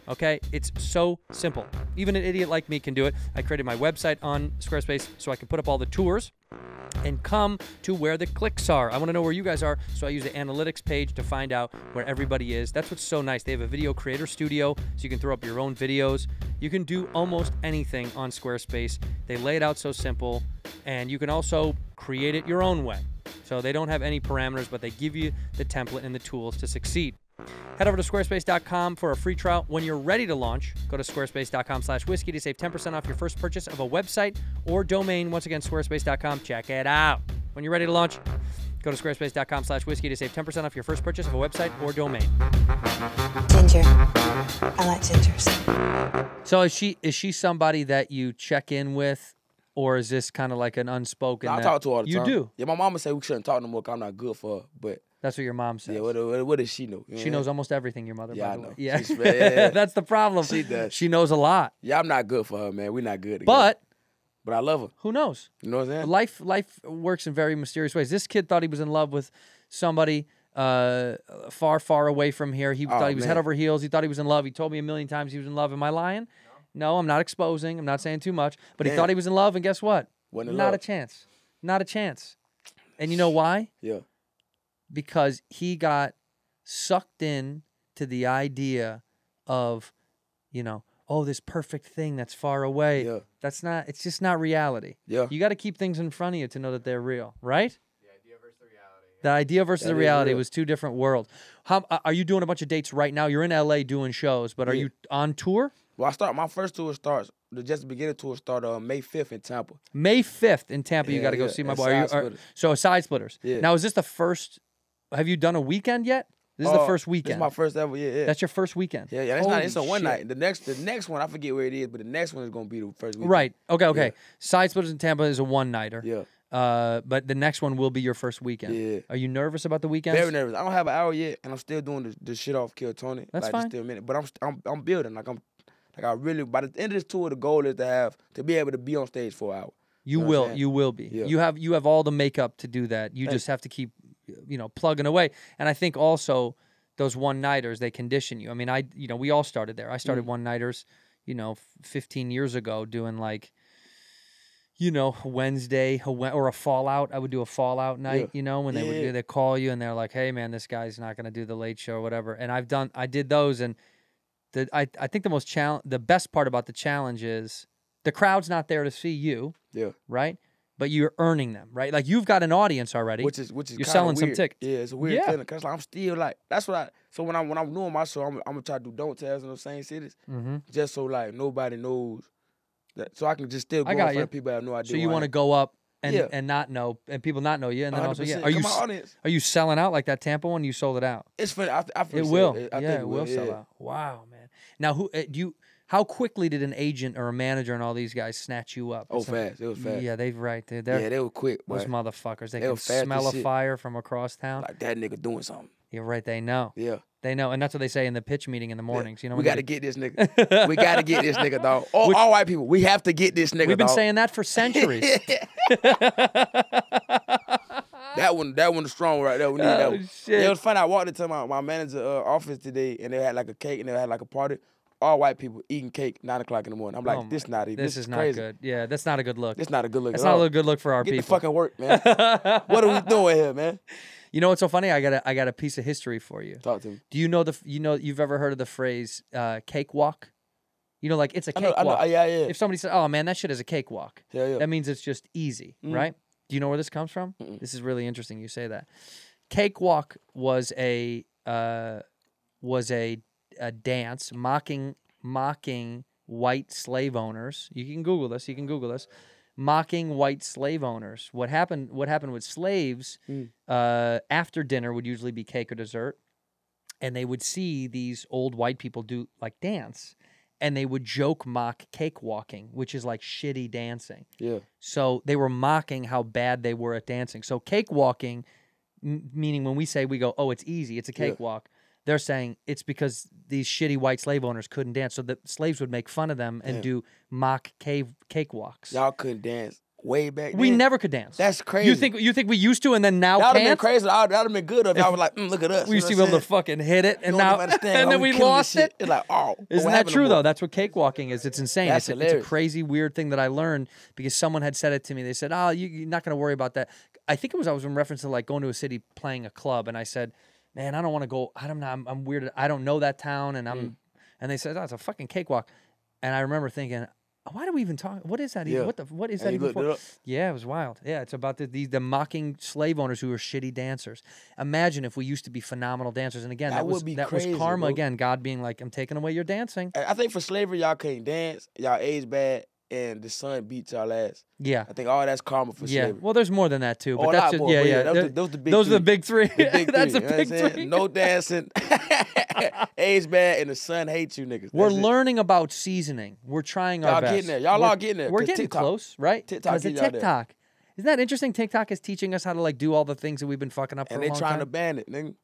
Okay, it's so simple. Even an idiot like me can do it. I created my website on Squarespace so I can put up all the tours and come to where the clicks are. I want to know where you guys are, so I use the analytics page to find out where everybody is. That's what's so nice. They have a video creator studio, so you can throw up your own videos. You can do almost anything on Squarespace. They lay it out so simple, and you can also create it your own way. So they don't have any parameters, but they give you the template and the tools to succeed. Head over to squarespace.com for a free trial. When you're ready to launch, go to squarespace.com/whiskey to save 10% off your first purchase of a website or domain. Once again, squarespace.com. Check it out. When you're ready to launch, go to squarespace.com/whiskey to save 10% off your first purchase of a website or domain. Ginger. I like gingers. So is she somebody that you check in with, or is this kind of like an unspoken? I talk to her all the time. You do? Yeah, my mama say we shouldn't talk no more because I'm not good for her, but... That's what your mom says. Yeah, what does she know? She knows almost everything, your mother, Yeah, by I the know. way. Yeah, Yeah. that's the problem. She does. She knows a lot. Yeah, I'm not good for her, man. We're not good together. But I love her. Who knows? You know what I'm saying? Life works in very mysterious ways. This kid thought he was in love with somebody far, far away from here. He thought he was head over heels. He thought he was in love. He told me a million times he was in love. Am I lying? No, I'm not exposing. I'm not saying too much. But he thought he was in love, and guess what? Wasn't in Not love. a chance. Not a chance. And you know why? Yeah. Because he got sucked in to the idea of, oh, this perfect thing that's far away. Yeah. It's just not reality. Yeah. You got to keep things in front of you to know that they're real, right? The idea versus the reality. The idea versus That the is reality real. was 2 different worlds. How are you doing a bunch of dates right now? You're in LA doing shows, but are you on tour? Well, my first tour starts, just the beginning tour started May 5th in Tampa. May 5th in Tampa, you Yeah, got to go yeah, see my at boy. Side Splitters. So Side Splitters. Yeah. Now, is this the first? Have you done a weekend yet? This is the first weekend. This is my first ever, yeah. That's your first weekend. Yeah, that's not. Holy It's a one shit. night. The next one, I forget where it is, but the next one is gonna be the first weekend. Right. Okay. Yeah. Side Splitters in Tampa is a one-nighter. Yeah. But the next one will be your first weekend. Yeah. Are you nervous about the weekends? Very nervous. I don't have an hour yet, and I'm still doing the shit off Kill Tony. That's like, fine. Just still a minute, but I'm building. I really. By the end of this tour, the goal is to be able to be on stage for an hour. You know what I'm will. saying? You will be. Yeah. You have all the makeup to do that. You just have to keep, plugging away. And I think also those one-nighters, they condition you. I mean, we all started there. I started one-nighters, 15 years ago doing like, Wednesday or a Fallout. I would do a Fallout night, when they call you and they're like, hey man, this guy's not going to do the late show or whatever. And I did those. And I think the best part about the challenge is the crowd's not there to see you. Yeah. Right. But you're earning them, right? Like you've got an audience already. Which is you're selling some weird. tickets. Yeah, it's a weird feeling because I'm still like that's what I. So when I'm doing my show, I'm gonna try to do don't tells in those same cities, just so like nobody knows that, so I can just still go in front of people that have no idea. So you want to go up and Yeah. and not know and people not know you, and then also 100%. are you My audience. are you selling out like that Tampa one? You sold it out. It's funny. I feel It so. will. I Yeah, think it will sell yeah. out. Wow, man. Now how quickly did an agent or a manager and all these guys snatch you up? Oh, fast. It was fast. Yeah, they're right. They're Yeah, they were quick. those Boy. motherfuckers. They They can were fast smell as a shit. fire from across town. Like that nigga doing something. You're right. They know. Yeah. They know, and that's what they say in the pitch meeting in the mornings. We when got to they- get this nigga. We got to get this nigga, dog. All white people, we have to get this nigga, We've been dog. saying that for centuries. That one was strong right there. We need that one. shit. It was funny. I walked into my manager office today, and they had like a cake, and they had like a party. all white people eating cake 9 o'clock in the morning. I'm like, Oh this not even. This is not crazy. good. Yeah, that's not a good look. This not a good look. That's at not all. a good look for our Get people. the fucking work, man. What are we doing here, man? You know what's so funny? I got a piece of history for you. Talk to me. Do you know you've ever heard of the phrase cakewalk? You know, like it's a I know, cakewalk. yeah. If somebody said, "Oh man, that shit is a cakewalk," Yeah. that means it's just easy, right? Do you know where this comes from? This is really interesting. You say that. Cakewalk was a dance mocking white slave owners. You can Google this. Mocking white slave owners. What happened with slaves after dinner would usually be cake or dessert, and they would see these old white people do like dance, and they would mock cakewalking, which is like shitty dancing. Yeah. So they were mocking how bad they were at dancing. So cakewalking, meaning when we go, oh, it's easy, it's a cakewalk. They're saying it's because these shitty white slave owners couldn't dance. So the slaves would make fun of them and do mock cakewalks. Y'all couldn't dance way back then. We never could dance. That's crazy. You think we used to and then now That would have been can't? crazy. That would have been good if y'all was like, look at us. We used to be able to fucking hit it and You don't now even understand and how then we killing this lost shit. it. It's like, oh. Isn't what that happened true to though? boy? That's what cakewalking is. It's insane. That's It's a hilarious. crazy weird thing that I learned because someone had said it to me. They said, "Oh, you're not going to worry about that." I think I was in reference to like going to a city playing a club, and I said, "Man, I don't want to go. I'm weird. I don't know that town." And and they said, "Oh, it's a fucking cakewalk." And I remember thinking, why do we even talk? What is that? Even? Yeah. What is And that you even looked it for? up? Yeah, it was wild. Yeah, it's about the mocking slave owners who were shitty dancers. Imagine if we used to be phenomenal dancers. And again, That that was would be was crazy, karma bro. again. God being like, I'm taking away your dancing. I think for slavery, y'all couldn't dance. Y'all age bad, and the sun beat y'all ass. Yeah. I think all that's karma for Yeah, slavery. well, there's more than that too, but Oh, a that's lot just, more, yeah, but yeah. yeah, those the big Those are the three. big three. The big That's three, the you know big what I'm saying? three. No dancing, age bad, and the sun hates you niggas. We're That's it. learning about seasoning. We're trying our Y'all best. getting there. Y'all all getting there, We're 'cause getting TikTok- close, right? TikTok Because of get y'all there. TikTok. Isn't that interesting? TikTok is teaching us how to like do all the things that we've been fucking up for And a they long trying time. to ban it, nigga.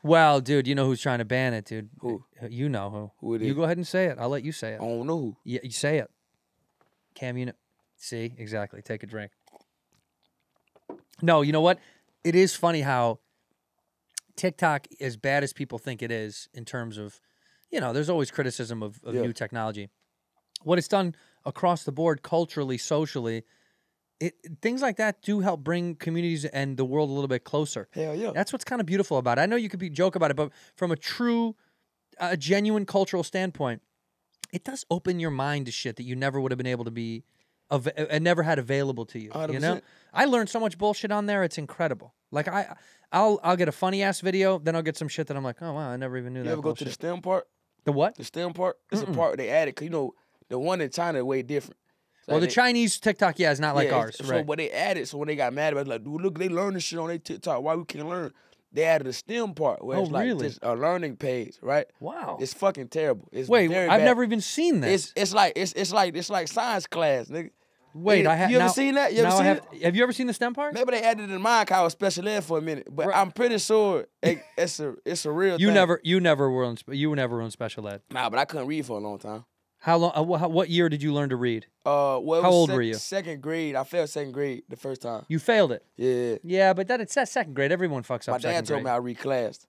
Well, dude, you know who's trying to ban it, dude? Who? You know who. Who it You is? go ahead and say it. I'll let you say it. I don't know who. Yeah, you say it. Cam, you know. See? Exactly. Take a drink. No, you know what? It is funny how TikTok, as bad as people think it is in terms of, you know, there's always criticism of Yeah. new technology. What it's done across the board, culturally, socially, things like that do help bring communities and the world a little bit closer. Hell yeah. That's what's kind of beautiful about it. I know you could joke about it, but from a true, genuine cultural standpoint, it does open your mind to shit that you never would have been able to be, and never had available to you. You know, 100%. I learned so much bullshit on there. It's incredible. Like I'll get a funny ass video, then I'll get some shit that I'm like, oh wow, I never even knew You that. ever go to the bullshit. STEM part? The what? The STEM part? It's a part they added, 'cause you know, the one in China is way different. So Well, the they- Chinese TikTok, yeah, is not like yeah, ours, So right? what they added, so when they got mad about it, like, dude, look, they learn this shit on their TikTok. Why we can't learn? They added a STEM part where Oh, it's like really? just a learning page, right? Wow. It's fucking terrible. It's Wait, very I've bad. never even seen this. It's like science class, nigga. Wait, Yeah, I have. you ever seen that? You ever now I seen have. Have you ever seen the STEM part? Maybe they added it in mine 'cause I was special ed for a minute, but Right. I'm pretty sure it's a real You thing. never were in special ed. Nah, but I couldn't read for a long time. How long? What year did you learn to read? Well, it How was old were you? Second grade. I failed second grade the first time. You failed it. Yeah. Yeah, but it's that second grade. Everyone fucks up. My second dad told me grade. I reclassed.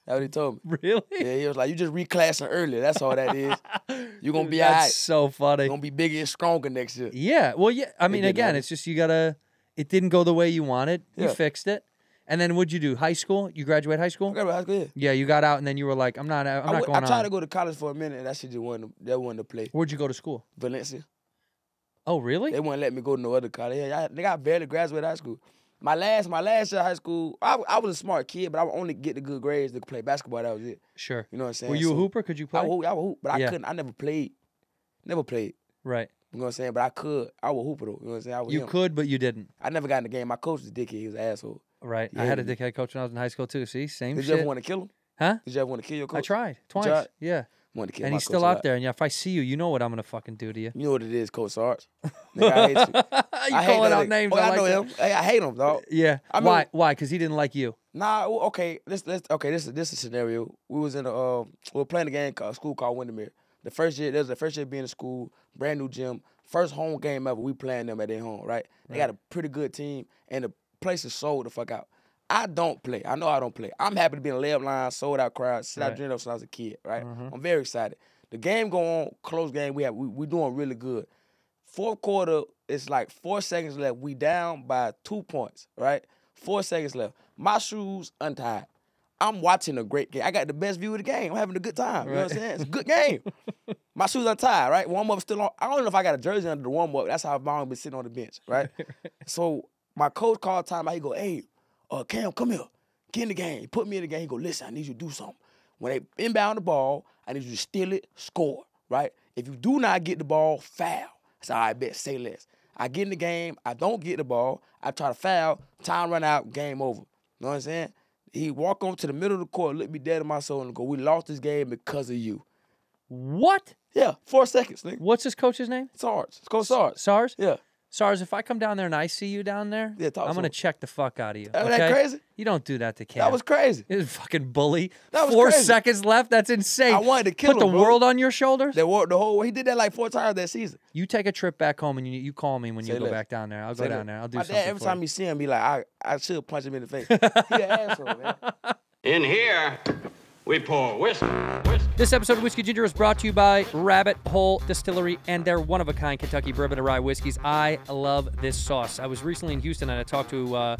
That's what he told me. Really? Yeah, he was like, you just reclassing early. That's all that is. You're going to be all That's right. so funny. You're going to be bigger and stronger next year. Yeah. Well, yeah. I mean, didn't again, happen. it's just you gotta. It didn't go the way you wanted. You Yeah. fixed it, and then what'd you do? High school? You graduate high school? Okay, but that's good. Yeah, you got out, and then you were like, I'm not I going tried on. to go to college for a minute, and that shit just wasn't to play. Where'd you go to school? Valencia. Oh, really? They wouldn't let me go to no other college. Yeah, they got barely graduated high school. My last year of high school, I was a smart kid, but I would only get the good grades to play basketball. That was it. Sure. You know what I'm saying? Were you a So, hooper? Could you play? I was a hoop, but Yeah. I couldn't. I never played. Never played. Right. You know what I'm saying? But I could. I was a hooper though. You know what I'm saying? I was You him. could, but you didn't. I never got in the game. My coach was a dickhead. He was an asshole. Right. Yeah, I had a you- dickhead coach when I was in high school too. See, same Did shit. you ever want to kill him? Huh? Did you ever want to kill your coach? I tried twice. tried? Yeah. Wanted to kill And my he's still coach a out lot. there. And yeah, if I see you, you know what I'm gonna fucking do to you. You know what it is, Coach Sarge. Nigga, I hate you. You I hate calling that out nigga. names? Oh, I I like know that. him. Hey, I hate him, dog. Yeah. I mean- Why? Why? Because he didn't like you. Nah, well, okay. This is a scenario. We was in we were playing a game called school called Windermere. The first year being in school, brand new gym, first home game ever. We playing them at their home, right? They got a pretty good team, and the place is sold the fuck out. I don't play. I know I don't play. I'm happy to be in a layup line, sold out crowd, sit out Right. drinking up since I was a kid, right? I'm very excited. The game go on, close game. We doing really good. Fourth quarter, it's like 4 seconds left. We down by 2 points, right? 4 seconds left. My shoes untied. I'm watching a great game. I got the best view of the game. I'm having a good time. You know what I'm saying? It's a good game. My shoes untied, right? Warm-up still on. I don't know if I got a jersey under the warm-up. That's how long I've been sitting on the bench, right? So my coach called time out. He go, hey, Cam, come here. Get in the game. He put me in the game. He go, listen, I need you to do something. When they inbound the ball, I need you to steal it, score, right? If you do not get the ball, foul. I said, all right, bet, say less. I get in the game, I don't get the ball, I try to foul, time run out, game over. You know what I'm saying? He walk over to the middle of the court, look me dead in my soul, and go, we lost this game because of you. What? Yeah, 4 seconds, nigga. What's his coach's name? SARS. It's called SARS. SARS? Yeah. SARS, if I come down there and I see you down there, Yeah, talk I'm to going to him. check the fuck out of you. Ain't Okay? that crazy? You don't do that to Cam. That was crazy. It was fucking bully. That was 4 crazy. seconds left. That's insane. I wanted to kill Put him, the bro. world on your shoulders. The whole he did that like 4 times that season. You take a trip back home and you call me when you Say go less. back down there. I'll Say go down that. there. I'll do My something dad, every for time you. he see him, be like, I should punch him in the face. He an asshole, man. In here, we pour whiskey, whiskey. This episode of Whiskey Ginger is brought to you by Rabbit Hole Distillery and their one-of-a-kind Kentucky bourbon and rye whiskeys. I love this sauce. I was recently in Houston and I talked to a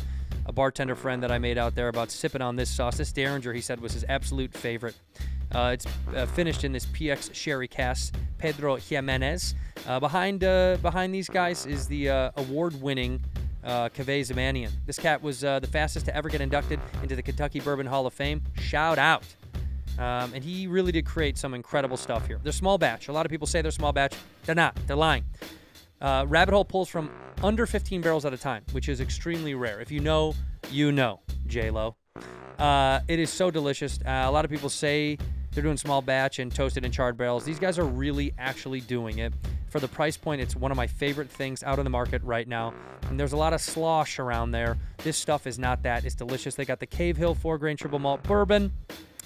bartender friend that I made out there about sipping on this sauce. This Derringer, he said, was his absolute favorite. It's finished in this PX sherry cask, Pedro Jimenez. Behind these guys is the award-winning Cavez Zamanian. This cat was the fastest to ever get inducted into the Kentucky Bourbon Hall of Fame. Shout out. And he really did create some incredible stuff here. They're small batch. A lot of people say they're small batch. They're not. They're lying. Rabbit Hole pulls from under 15 barrels at a time, which is extremely rare. If you know, you know, J-Lo. It is so delicious. A lot of people say they're doing small batch and toasted and charred barrels. These guys are really actually doing it. For the price point, it's one of my favorite things out in the market right now. And there's a lot of slosh around there. This stuff is not that. It's delicious. They got the Cave Hill 4-grain triple malt bourbon.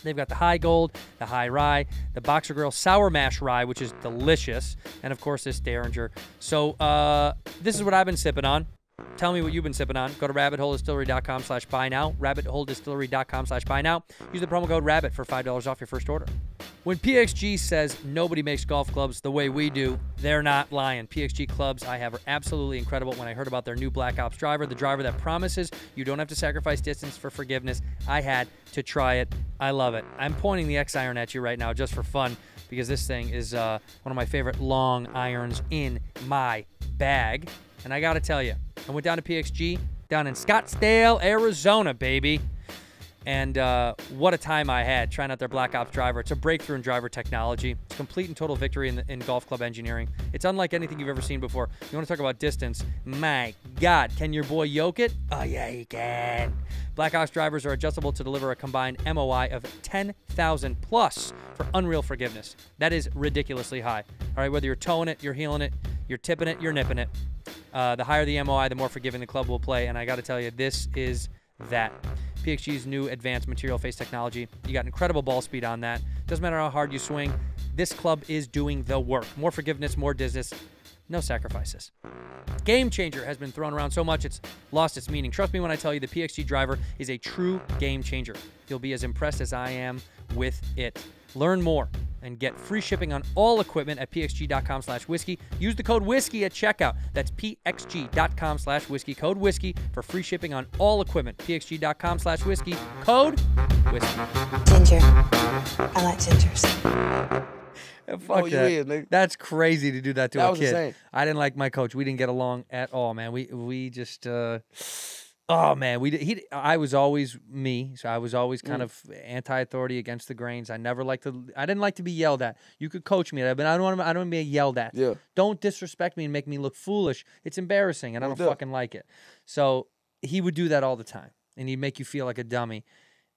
They've got the High Gold, the High Rye, the Boxer Grill Sour Mash Rye, which is delicious, and of course this Derringer. So this is what I've been sipping on. Tell me what you've been sipping on. Go to rabbitholedistillery.com/buy now. Rabbitholedistillery.com/buy now. Use the promo code RABBIT for $5 off your first order. When PXG says nobody makes golf clubs the way we do, they're not lying. PXG clubs I have are absolutely incredible. When I heard about their new Black Ops driver, the driver that promises you don't have to sacrifice distance for forgiveness, I had to try it. I love it. I'm pointing the X iron at you right now just for fun because this thing is one of my favorite long irons in my bag. And I got to tell you, I went down to PXG down in Scottsdale, Arizona, baby. And what a time I had trying out their Black Ops driver. It's a breakthrough in driver technology. It's a complete and total victory in golf club engineering. It's unlike anything you've ever seen before. You want to talk about distance? My God, can your boy yoke it? Oh, yeah, he can. Black Ops drivers are adjustable to deliver a combined MOI of 10,000 plus for unreal forgiveness. That is ridiculously high. All right, whether you're towing it, you're heeling it, you're tipping it, you're nipping it. The higher the MOI, the more forgiving the club will play. And I got to tell you, this is that. PXG's new advanced material face technology. You got incredible ball speed on that. Doesn't matter how hard you swing. This club is doing the work. More forgiveness, more distance, no sacrifices. Game changer has been thrown around so much it's lost its meaning. Trust me when I tell you the PXG driver is a true game changer. You'll be as impressed as I am with it. Learn more and get free shipping on all equipment at pxg.com/whiskey. Use the code whiskey at checkout. That's pxg.com/whiskey. Code whiskey for free shipping on all equipment. pxg.com/whiskey. Code whiskey. Ginger. I like gingers. Fuck you that. is, nigga. That's crazy to do that to That a was kid. insane. I didn't like my coach. We didn't get along at all, man. We just oh man, I was always me, so I was always kind of anti-authority, against the grains. I didn't like to be yelled at. You could coach me, but I don't want to be yelled at. Yeah. Don't disrespect me and make me look foolish. It's embarrassing, and I don't fucking like it. So he would do that all the time, and he'd make you feel like a dummy.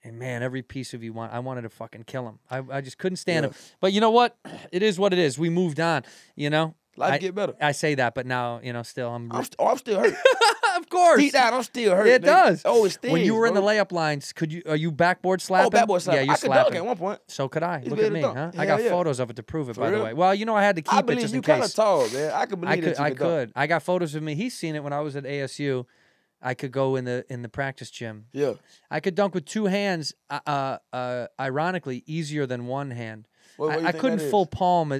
And man, every piece of you I wanted to fucking kill him. I just couldn't stand him. But you know what? It is what it is. We moved on. You know, Life get better. I say that, but now still I'm I'm still hurt. of course. Deep down, I'm still hurt. It nigga. does. Oh, it stings. When you were in the bro. layup lines, are you backboard slapping? Oh, backboard slapping. Yeah, you're I could slapping. dunk at one point. So could I. He's Look at ready me, to dunk. huh? I Hell got yeah. photos of it to prove it, by the real? way. Well, I had to keep I it believe just you in kind of case. tall, man. I could believe that you I could dunk. could. I got photos of me. He's seen it when I was at ASU. I could go in the practice gym. Yeah. I could dunk with two hands. Ironically, easier than one hand. What do you I think couldn't that is? full palm.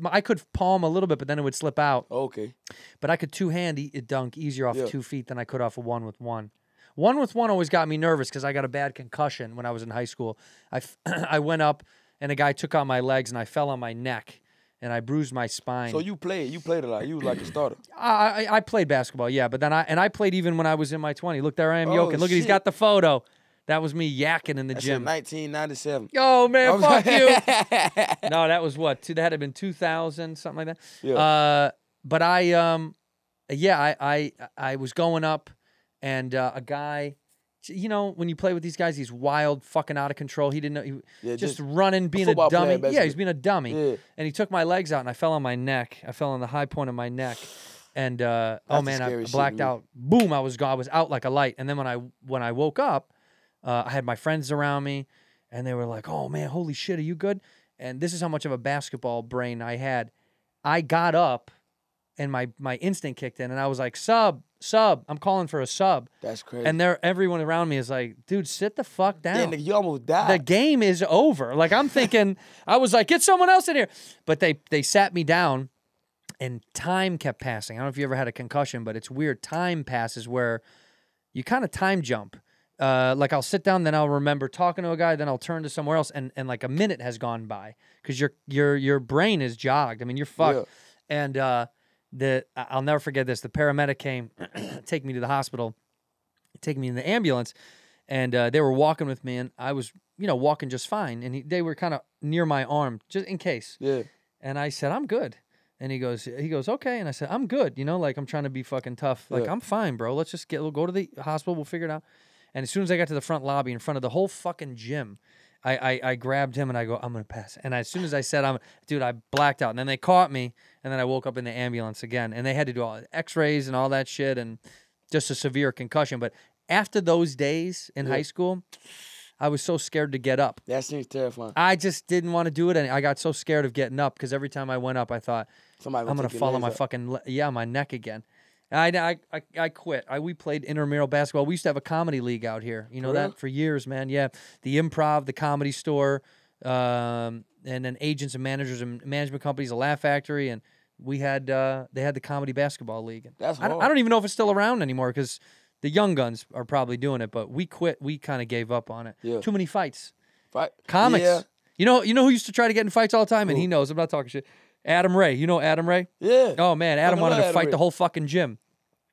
I could palm a little bit, but then it would slip out. Okay. But I could two-hand dunk easier off Yeah. 2 feet than I could off a 1-with-1. 1-with-1 always got me nervous because I got a bad concussion when I was in high school. I went up, and a guy took out my legs, and I fell on my neck, and I bruised my spine. So you played a lot. You was like a starter. I played basketball, yeah, but then I played even when I was in my 20s. Look, there I am Oh, yoking. Look, he's shit. got the photo. That was me yakking in the That's gym. in 1997. Oh man, fuck you. you. No, that was what? That had been 2000, something like that. Yeah. But I was going up, and a guy, you know, when you play with these guys, he's wild, fucking out of control. He didn't know, just running, being a football player, dummy. Yeah, basically. he's being a dummy. Yeah. And he took my legs out, and I fell on my neck. I fell on the high point of my neck. And oh the man, I scary shit to blacked me. out. Boom, I was gone. I was out like a light. And then when I woke up, I had my friends around me, and they were like, "Oh man, holy shit, are you good?" And this is how much of a basketball brain I had. I got up, and my instinct kicked in, and I was like, "Sub, I'm calling for a sub." That's crazy. And everyone around me is like, "Dude, sit the fuck down." yeah, nigga, you almost died. The game is over. Like I'm thinking, I was like, "Get someone else in here," but they sat me down. And time kept passing. I don't know if you ever had a concussion, but it's weird. Time passes where you kind of time jump. Like I'll sit down, then I'll remember talking to a guy, then I'll turn to somewhere else, and like a minute has gone by because your brain is jogged. I mean, you're fucked. Yeah. And I'll never forget this. The paramedic came, take me to the hospital, take me in the ambulance, and they were walking with me, and I was walking just fine, and they were kind of near my arm just in case. Yeah. And I said, "I'm good." And he goes, "Okay." And I said, "I'm good." Like I'm trying to be fucking tough. Like, Yeah. I'm fine, bro. Let's just we'll go to the hospital. We'll figure it out. And as soon as I got to the front lobby in front of the whole fucking gym, I grabbed him and I go, "I'm going to pass." And as soon as I said, I blacked out. And then they caught me. And then I woke up in the ambulance again. And they had to do all x-rays and all that shit and just a severe concussion. But after those days in high school, I was so scared to get up. That seems terrifying. I just didn't want to do it. And I got so scared of getting up because every time I went up, I thought, Somebody I'm going to fall on my fucking, my neck again. I quit. We played intramural basketball. We used to have a comedy league out here. You know For real? that for years, man. Yeah. The Improv, the Comedy Store, and then agents and managers and management companies, a Laugh Factory, and they had the comedy basketball league. That's I hard. don't even know if it's still around anymore because the young guns are probably doing it, but we quit. We kind of gave up on it. Yeah. Too many fights. Fight. Comics. Yeah. You know who used to try to get in fights all the time, and Who? he knows. I'm not talking shit. Adam Ray. You know Adam Ray? Yeah. Oh man, Adam Fucking wanted love to Adam fight Ray. the whole fucking gym.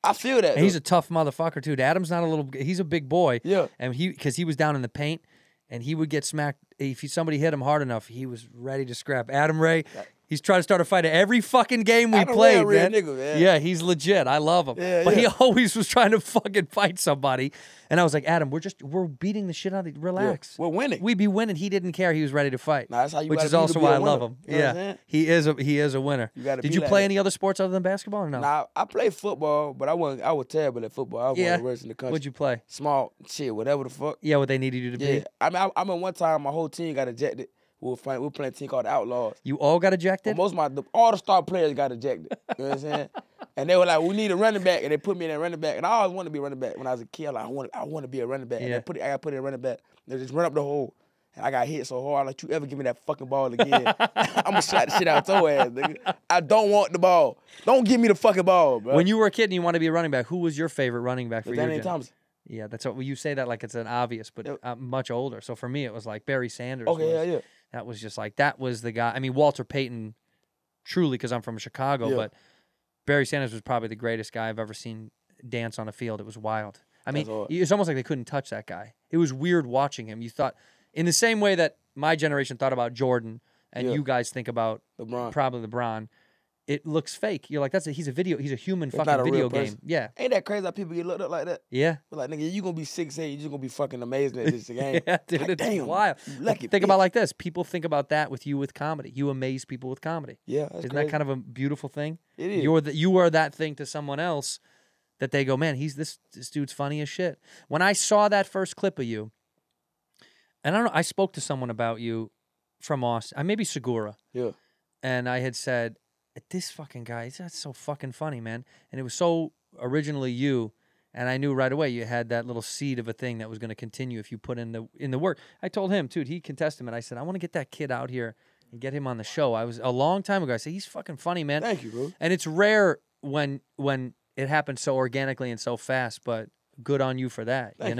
I feel that. And he's though. a tough motherfucker too. Adam's not a little. He's a big boy. Yeah. And because he was down in the paint, and he would get smacked if somebody hit him hard enough. He was ready to scrap. Adam Ray. He's trying to start a fight at every fucking game we Adam Ray played, a real man. nigga, man. Yeah, he's legit. I love him. Yeah, but he yeah. always was trying to fucking fight somebody. And I was like, Adam, we're beating the shit out of you. Relax. We're winning. We'd be winning. He didn't care. He was ready to fight. Nah, that's how you which gotta is be to also be why a I love winner. him. You know what I'm Yeah, saying? he is a winner. You gotta Did be you like play that. any other sports other than basketball or no? Nah, I played football, but I was terrible at football. I was one of the worst in the country. What'd you play? Small shit, whatever the fuck. Yeah, what they needed you to Yeah. be. I mean, I remember one time my whole team got ejected. We were playing a team called the Outlaws. You all got ejected? Well, all the star players got ejected. You know what I'm saying? And they were like, "We need a running back," and they put me in a running back. And I always wanted to be a running back when I was a kid. Like, I want to be a running back. Yeah. And I got put in a running back. They just run up the hole. And I got hit so hard. Like, you ever give me that fucking ball again? I'm gonna slap the shit out your ass, nigga. I don't want the ball. Don't give me the fucking ball, bro. When you were a kid and you wanted to be a running back, who was your favorite running back for your Danny gen- Thompson. Yeah, that's what you say that like it's an obvious, but I'm much older. So for me, it was like Barry Sanders. Okay, yeah. That was just like that was the guy. I mean, Walter Payton, truly, because I'm from Chicago, Yeah. but Barry Sanders was probably the greatest guy I've ever seen dance on a field. It was wild. I mean, That's hard. it's almost like they couldn't touch that guy. It was weird watching him. You thought, in the same way that my generation thought about Jordan, and Yeah. you guys think about LeBron. probably LeBron. It looks fake. You're like, he's a human It's fucking not a real video game. person. Yeah. Ain't that crazy how people get looked up like that? Yeah. Like, nigga, you gonna be 6'8", you just gonna be fucking amazing at this game. Yeah, dude, Like, it's damn, wild. you lucky Think about bitch. like this. People think about that with you with comedy. You amaze people with comedy. Yeah, that's Isn't crazy. that kind of a beautiful thing? It is. You are that thing to someone else that they go, man, this dude's funny as shit. When I saw that first clip of you, and I don't know, I spoke to someone about you from Austin, maybe Segura, Yeah. and I had said, this fucking guy, that's so fucking funny, man. And it was so originally you, and I knew right away you had that little seed of a thing that was going to continue if you put in the work. I told him, dude, he can testament. I said, I want to get that kid out here and get him on the show. I was a long time ago. I said he's fucking funny, man. Thank you, bro. And it's rare when it happens so organically and so fast. But good on you for that. Thank you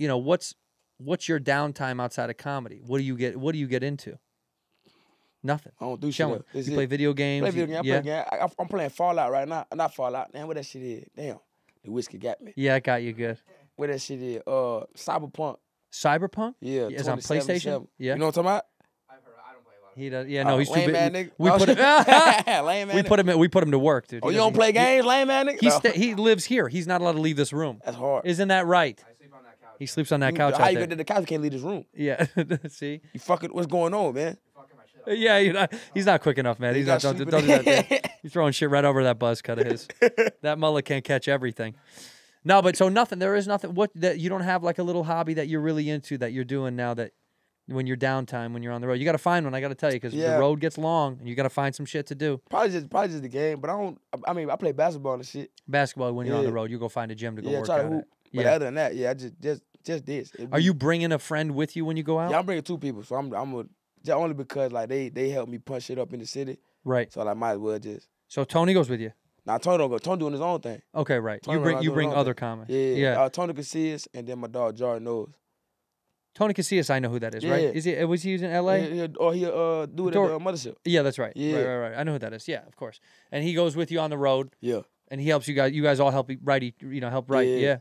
know what's what's your downtime outside of comedy? What do you get into? Nothing. I don't do Chilling. shit. That's You it. play video games. Play video game. Yeah. I play game. I'm playing Fallout right now. Not Fallout. Damn, what that shit is? Damn, the whiskey got me. Yeah, I got you good. What that shit is? Cyberpunk. Cyberpunk? Yeah, It's on 2077. PlayStation? Yeah. You know what I'm talking about? I've heard. I don't play a lot. He does. Yeah, no, he's too lame big. man nigga. We put him. Lame man We nigga. put him to work, dude. Oh, He you don't doesn't- play games, lame man nigga? No. He lives here. He's not allowed to leave this room. That's hard. Isn't that right? I sleep on that couch. He sleeps on that couch How out you there. get to the couch? You can't leave this room. Yeah. See? You fucking, what's going on, man? Fucking my shit up. Yeah, he's not quick enough, man. He He's not. got Don't sleep do in that. there. He's throwing shit right over that buzz cut of his. That mullet can't catch everything. No, but so nothing. There is nothing. What that you don't have like a little hobby that you're really into that you're doing now that when you're downtime when you're on the road. You got to find one. I got to tell you because Yeah. the road gets long and you got to find some shit to do. Probably just the game, but I mean, I play basketball and shit. Basketball when you're on the Yeah. road, you go find a gym to go Yeah, work try to out hoop. at. But Yeah. other than that, yeah, I just this. It Are be- you bringing a friend with you when you go out? Yeah, I'm bringing two people, so just only because like they help me punch shit up in the city, Right. so I might as well just. So Tony goes with you. Now Tony don't go. Tony doing his own thing. Okay, right. Tony You bring not you doing bring his own other thing. comics. Yeah. Tony Casillas and then my dog Jordan knows. Tony Casillas, I know who that is, right? Yeah. Is he? Was he in L.A.? He'll do it Dor- at the mothership. Yeah, that's right. Yeah. Right. I know who that is. Yeah, of course. And he goes with you on the road, Yeah. and he helps you guys. You guys all help write. Help write. Yeah. Yeah.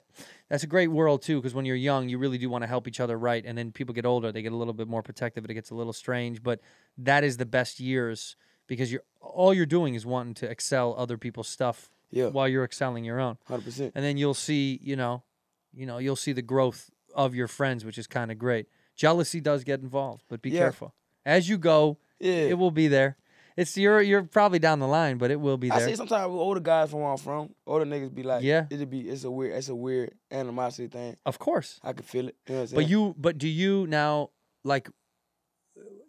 That's a great world too, because when you're young, you really do want to help each other write, and then people get older, they get a little bit more protective, and it gets a little strange. But that is the best years because all you're doing is wanting to excel other people's stuff Yeah. while you're excelling your own. 100%. And then you'll see, you'll see the growth of your friends, which is kind of great. Jealousy does get involved, but be Yeah. careful. As you go, Yeah. it will be there. It's you're probably down the line, but it will be I there. see sometimes with older guys from where I'm from, older niggas be like, Yeah. it's a weird animosity thing. Of course. I can feel it. You know what I'm saying? But do you now like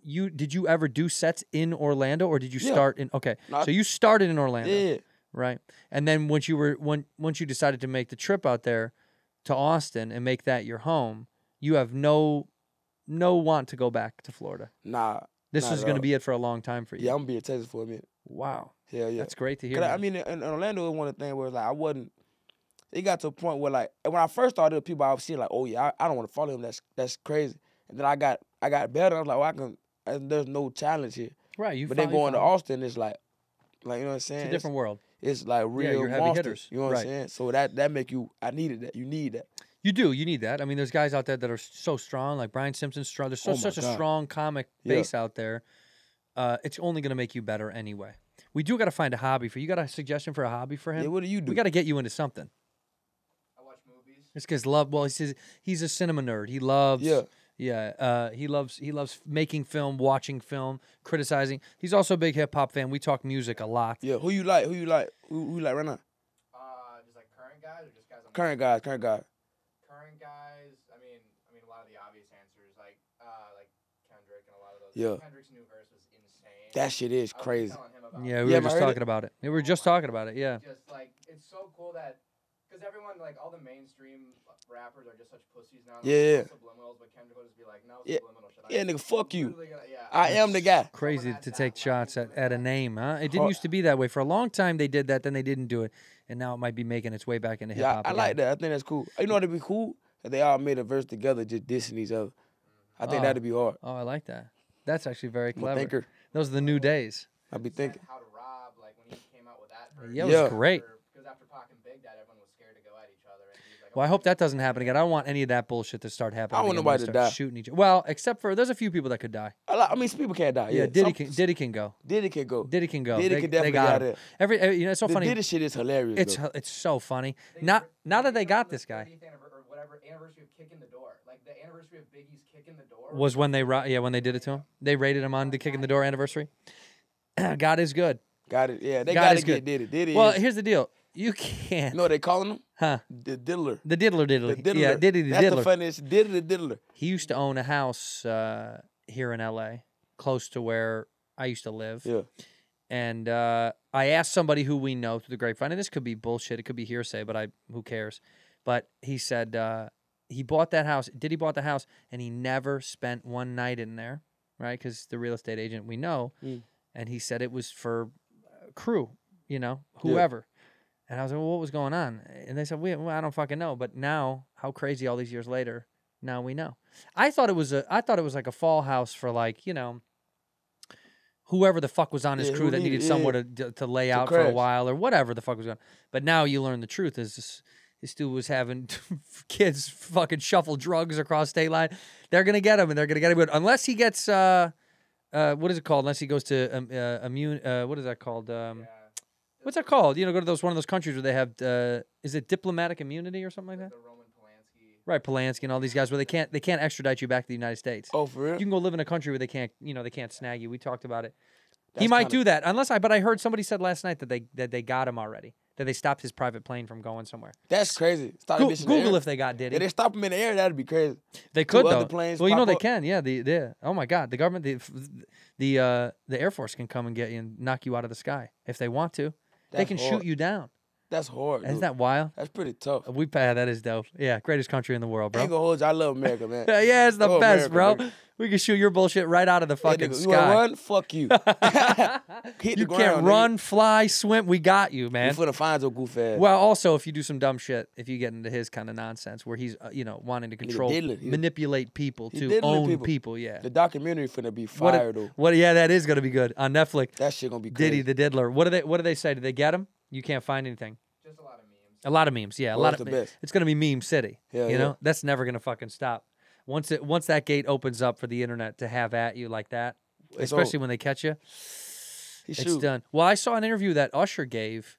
did you ever do sets in Orlando or did you Yeah. start in okay. No, So you started in Orlando. Yeah. Right. And then once you decided to make the trip out there to Austin and make that your home, you have no want to go back to Florida. Nah. This not is at going to all. be it for a long time for you. Yeah, I'm gonna be in Texas for a minute. Wow. Hell yeah. That's great to hear. 'Cause I man. mean, in Orlando, it was one of the things where like I wasn't. It got to a point where like when I first started, people I was seeing like, oh yeah, I don't want to follow him. That's crazy. And then I got better. I was like, well, I can. There's no challenge here. Right. You But then finally going to found- Austin is like you know what I'm saying? It's a different world. It's like real you're heavy monsters. hitters. You know what Right. I'm saying? So that make you. I needed that. You need that. You do. You need that. I mean, there's guys out there that are so strong, like Brian Simpson's strong. There's Oh my such a God. strong comic Yeah. base out there. It's only going to make you better anyway. We do got to find a hobby for you. Got a suggestion for a hobby for him? Yeah. What do you do? We got to get you into something. I watch movies. This guy's he says he's a cinema nerd. He loves Yeah. He loves making film, watching film, criticizing. He's also a big hip hop fan. We talk music a lot. Yeah. Who you like? Who you like right now? Just like current guys or just guys I'm Current guys. Current guys. I mean a lot of the obvious answers like Kendrick and a lot of those. Yeah. Kendrick's new verse was insane. That shit is I was crazy. telling him about Yeah, it. we Yeah, were I just heard talking about it. We were just talking about it. Yeah. Just like it's so cool that because everyone like all the mainstream rappers are just such pussies now. Yeah. Subliminals, but Kendrick will just be like, no Yeah. subliminal shit. Yeah, nigga, fuck you. Literally gonna- yeah. I am the guy. Crazy Someone to had take that shots line. at a name, huh? It didn't Oh. used to be that way. For a long time, they did that, then they didn't do it, and now it might be making its way back into hip Yeah, hop. I like that. I think that's cool. You know what'd be cool? If they all made a verse together, just dissing each other. I think Oh. that'd be hard. Oh, I like that. That's actually very I'm a clever. thinker. Those are the new days. I'd be Said thinking. How to Rob, like when he came out with that verse. Yeah, it Yeah. was great. Because after Pac and Big Dad, everyone was scared to go at each other. And he was like, Well, I hope that doesn't happen again. I don't want any of that bullshit to start happening. I don't want again when nobody they to start die. shooting each other. Well, except for there's a few people that could die. I mean, some people can't die. Yeah, Yeah, Diddy some- can Diddy can go. Diddy can go. Diddy can go. Diddy they, can they definitely got get out him. of there. It's so The funny. Diddy shit is hilarious. though. It's so funny. Now that they got this guy. 30th or whatever anniversary of Kick in the Door. Like the anniversary of Biggie's Kick in the Door. Was when they when they did it to him. They rated him on the Kick in the Door anniversary. God is good. Got it. Yeah, they God got is to good. get Diddy. Diddy Well, is, here's the deal. You can't. you know what they calling him? Huh? The diddler. The diddler. The diddler. Yeah, Diddy the That's diddler. the funniest. Diddy the diddler. He used to own a house here in L.A., close to where I used to live. Yeah. And I asked somebody who we know through the grapevine, and this could be bullshit, it could be hearsay, but who cares? But he said he bought that house. Diddy bought the house, and he never spent one night in there, right? Because the real estate agent we know, Mm. and he said it was for crew, whoever. And I was like, well, what was going on? And they said, well, I don't fucking know. But now, how crazy all these years later, now we know. I thought it was like a fall house for like, whoever the fuck was on his crew that needed somewhere to lay out for a while or whatever the fuck was going on. But now you learn the truth is this dude was having kids fucking shuffle drugs across state line. They're going to get him, and they're going to get him. But unless he gets, what is it called? Unless he goes to what is that called? What's that called? Go to one of those countries where they have, is it diplomatic immunity or something like that? The Roman Polanski. Right, Polanski and all these guys where they can't extradite you back to the United States. Oh, for real? You can go live in a country where they can't snag you. We talked about it. He might do that but I heard somebody said last night that they got him already. That they stopped his private plane from going somewhere. That's crazy. Google if they got Diddy. If they stop him in the air, that'd be crazy. They could, Other though. planes Well, they pop up. can. Yeah, oh my God, the government, the Air Force can come and get you and knock you out of the sky if they want to. They That's can hard. shoot you down. That's hard. Isn't dude. that wild? That's pretty tough. That is dope. Yeah, greatest country in the world, I ain't bro. gonna hold you. I love America, man. Yeah, it's the Oh, best, America, bro. nigga. We can shoot your bullshit right out of the fucking nigga, sky. You wanna run? Fuck you. Hit You the ground, can't nigga. run, fly, swim. We got you, man. You finna find your goof ass. Well, also, if you do some dumb shit, if you get into his kind of nonsense where he's, wanting to control, diddler. manipulate people He to diddling own people, yeah. The documentary finna be fire, though. Yeah, that is going to be good on Netflix. That shit gonna be crazy. Diddy the Diddler. What do they say? Did they get him? You can't find anything. Just a lot of memes. A lot of memes, yeah. Well, that's the best. It's going to be meme city. Yeah, you know? yeah. That's never going to fucking stop. Once that gate opens up for the internet to have at you like that, especially when they catch you, it's done. Well, I saw an interview that Usher gave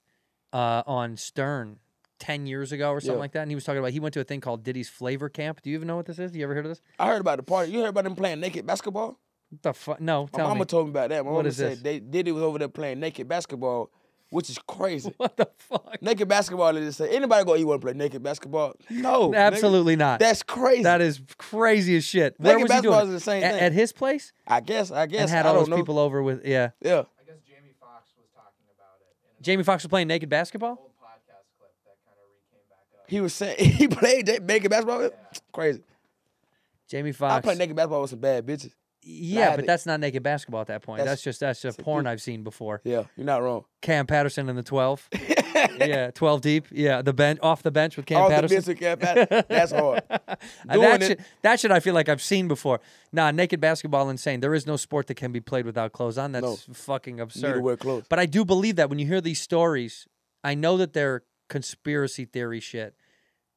on Stern 10 years ago or something like that, and he was talking about he went to a thing called Diddy's Flavor Camp. Do you even know what this is? You ever heard of this? I heard about the party. You heard about them playing naked basketball? What the fuck? No, My tell mama me. told me about that. My What mama is said this? Diddy was over there playing naked basketball, which is crazy. What the fuck? Naked basketball, they just say, anybody go, you want to play naked basketball? No. nigga. Absolutely not. That's crazy. That is crazy as shit. Where Naked was he doing basketball it? is the same At, thing. at his place? I guess. And had I all don't those know. people over with, yeah. Yeah. I guess Jamie Foxx was talking about it in an Jamie Foxx was playing naked basketball? old podcast clip that kind of came back up. He was saying, he played naked basketball? Crazy. Jamie I Foxx. played naked basketball with some bad bitches. Yeah, Nah, but that's not naked basketball at that point. That's just a porn dude. I've seen before. Yeah, you're not wrong. Kam Patterson in the 12. Yeah, 12 deep. Yeah, off the bench with Kam All the Patterson. bits with Kam Patterson. That's hard. Doing That shit I feel like I've seen before. Nah, naked basketball insane. There is no sport that can be played without clothes on. That's fucking You need absurd. to wear clothes. But I do believe that when you hear these stories, I know that they're conspiracy theory shit.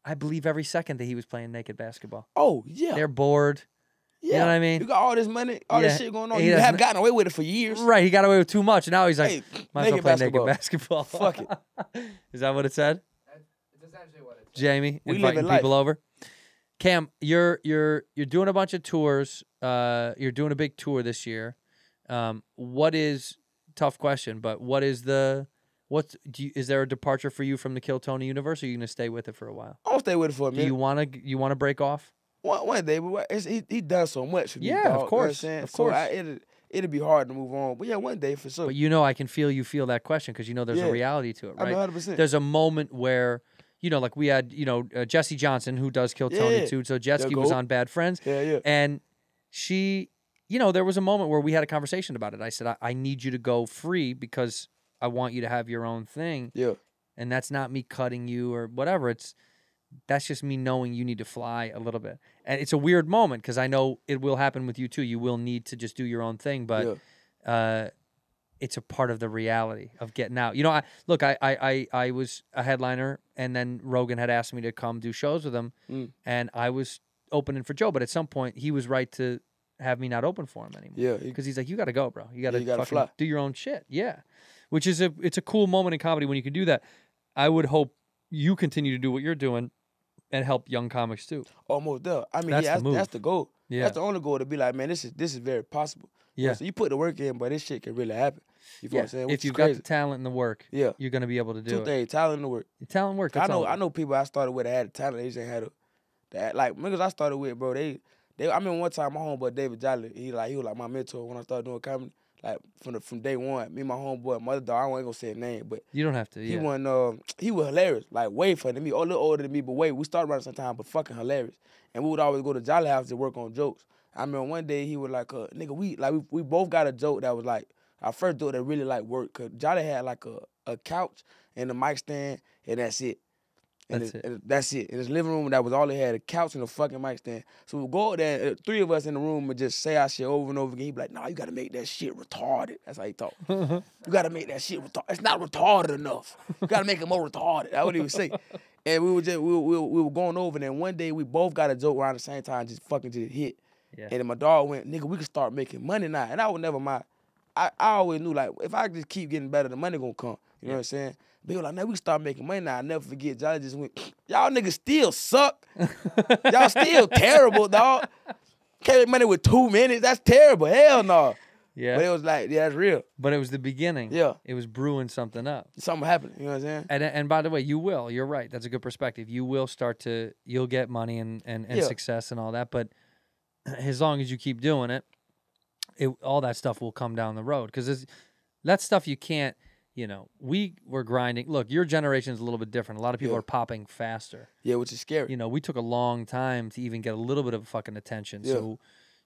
I believe every second that he was playing naked basketball. Oh, yeah. They're bored. Yeah. You know what I mean? You got all this money, all this Yeah. shit going on. He You has haven't no- gotten away with it for years. Right, he got away with too much. And now he's like, Hey, might as well play naked naked basketball. Fuck it. Is that what it said? It's essentially what it's. Jamie, We inviting living life. people over. Cam, you're doing a bunch of tours. You're doing a big tour this year. What is tough question? But what is is there a departure for you from the Kill Tony universe? Or are you gonna stay with it for a while? I'm gonna stay with it for a Do minute. you wanna break off? One day, but he done so much for me. Yeah, dog, of you know course, what I'm saying? of So course. it'd be hard to move on. But yeah, one day for sure. But I can feel you feel that question because there's a Yeah. reality to it, I right? know 100%. There's a moment where, like we had, Jesse Johnson who does Kill Tony Yeah. too. So Jessica was goat. on Bad Friends. Yeah, yeah. And she, there was a moment where we had a conversation about it. I said, I need you to go free because I want you to have your own thing. Yeah. And that's not me cutting you or whatever. That's just me knowing you need to fly a little bit. And it's a weird moment because I know it will happen with you too. You will need to just do your own thing, but it's a part of the reality of getting out. I was a headliner, and then Rogan had asked me to come do shows with him, and I was opening for Joe. But at some point, he was right to have me not open for him anymore. Yeah, because he's like, you got to go, bro. You got to you gotta fucking fly. do your own shit. Yeah, which is it's a cool moment in comedy when you can do that. I would hope you continue to do what you're doing and help young comics too. Almost there. I mean, That's the move. that's the goal. Yeah. That's the only goal, to be like, man, this is very possible. Yeah. So you put the work in, but this shit can really happen. You feel what I'm saying? Which If is you've crazy. got the talent and the work, Yeah. you're gonna be able to do Two it. things, talent and the work. Talent, work. I That's all it know is. people I started with that had the talent. They just ain't had that. Like niggas I started with, bro. They. I remember one time my homeboy David Jolly, he was like my mentor when I started doing comedy. Like from day one, me and my homeboy, mother dog, I ain't gonna say his name, but You don't have to. he Yeah. he was hilarious, like way funny than me, a little older than me, but we started around the same time, but fucking hilarious. And we would always go to Jolly House to work on jokes. I remember one day he was like, nigga, we both got a joke that was like, our first joke that really like worked. Cause Jolly had like a couch and a mic stand, and that's it. And that's it. In his living room, that was all he had, a couch and a fucking mic stand. So we'll go out there, three of us in the room and just say our shit over and over again. He'd be like, nah, you gotta make that shit retarded. That's how he talk. You gotta make that shit retarded. It's not retarded enough. You gotta make it more retarded. That's what he would say. And we were going over, and then one day we both got a joke around the same time, just hit. Yeah. And then my dog went, nigga, we can start making money now. And I would never mind. I always knew, like, if I just keep getting better, the money gonna come. You know what I'm saying? But he was like, now we can start making money now. I'll never forget. Jolly just went, y'all niggas still suck. Y'all still terrible, dog. Can't make money with 2 minutes. That's terrible. Hell no. Yeah. But it was like, yeah, that's real. But it was the beginning. Yeah. It was brewing something up. Something happened. You know what I'm saying? And by the way, you will. You're right. That's a good perspective. You will start to, you'll get money and success and all that. But as long as you keep doing it, all that stuff will come down the road. Because that stuff you can't, you know, we were grinding. Look, your generation is a little bit different. A lot of people are popping faster. Yeah, which is scary. You know, we took a long time to even get a little bit of fucking attention. Yeah. So,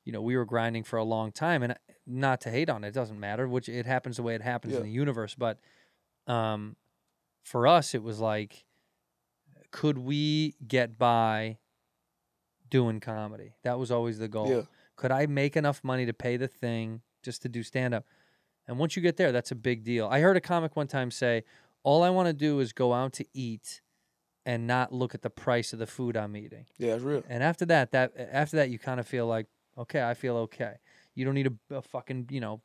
you know, we were grinding for a long time. And not to hate on it, it doesn't matter. Which it happens the way it happens in the universe. But for us, it was like, could we get by doing comedy? That was always the goal. Yeah. Could I make enough money to pay the thing just to do stand-up? And once you get there, that's a big deal. I heard a comic one time say, all I want to do is go out to eat and not look at the price of the food I'm eating. Yeah, it's real. And after that, you kind of feel like, okay, I feel okay. You don't need a fucking, you know,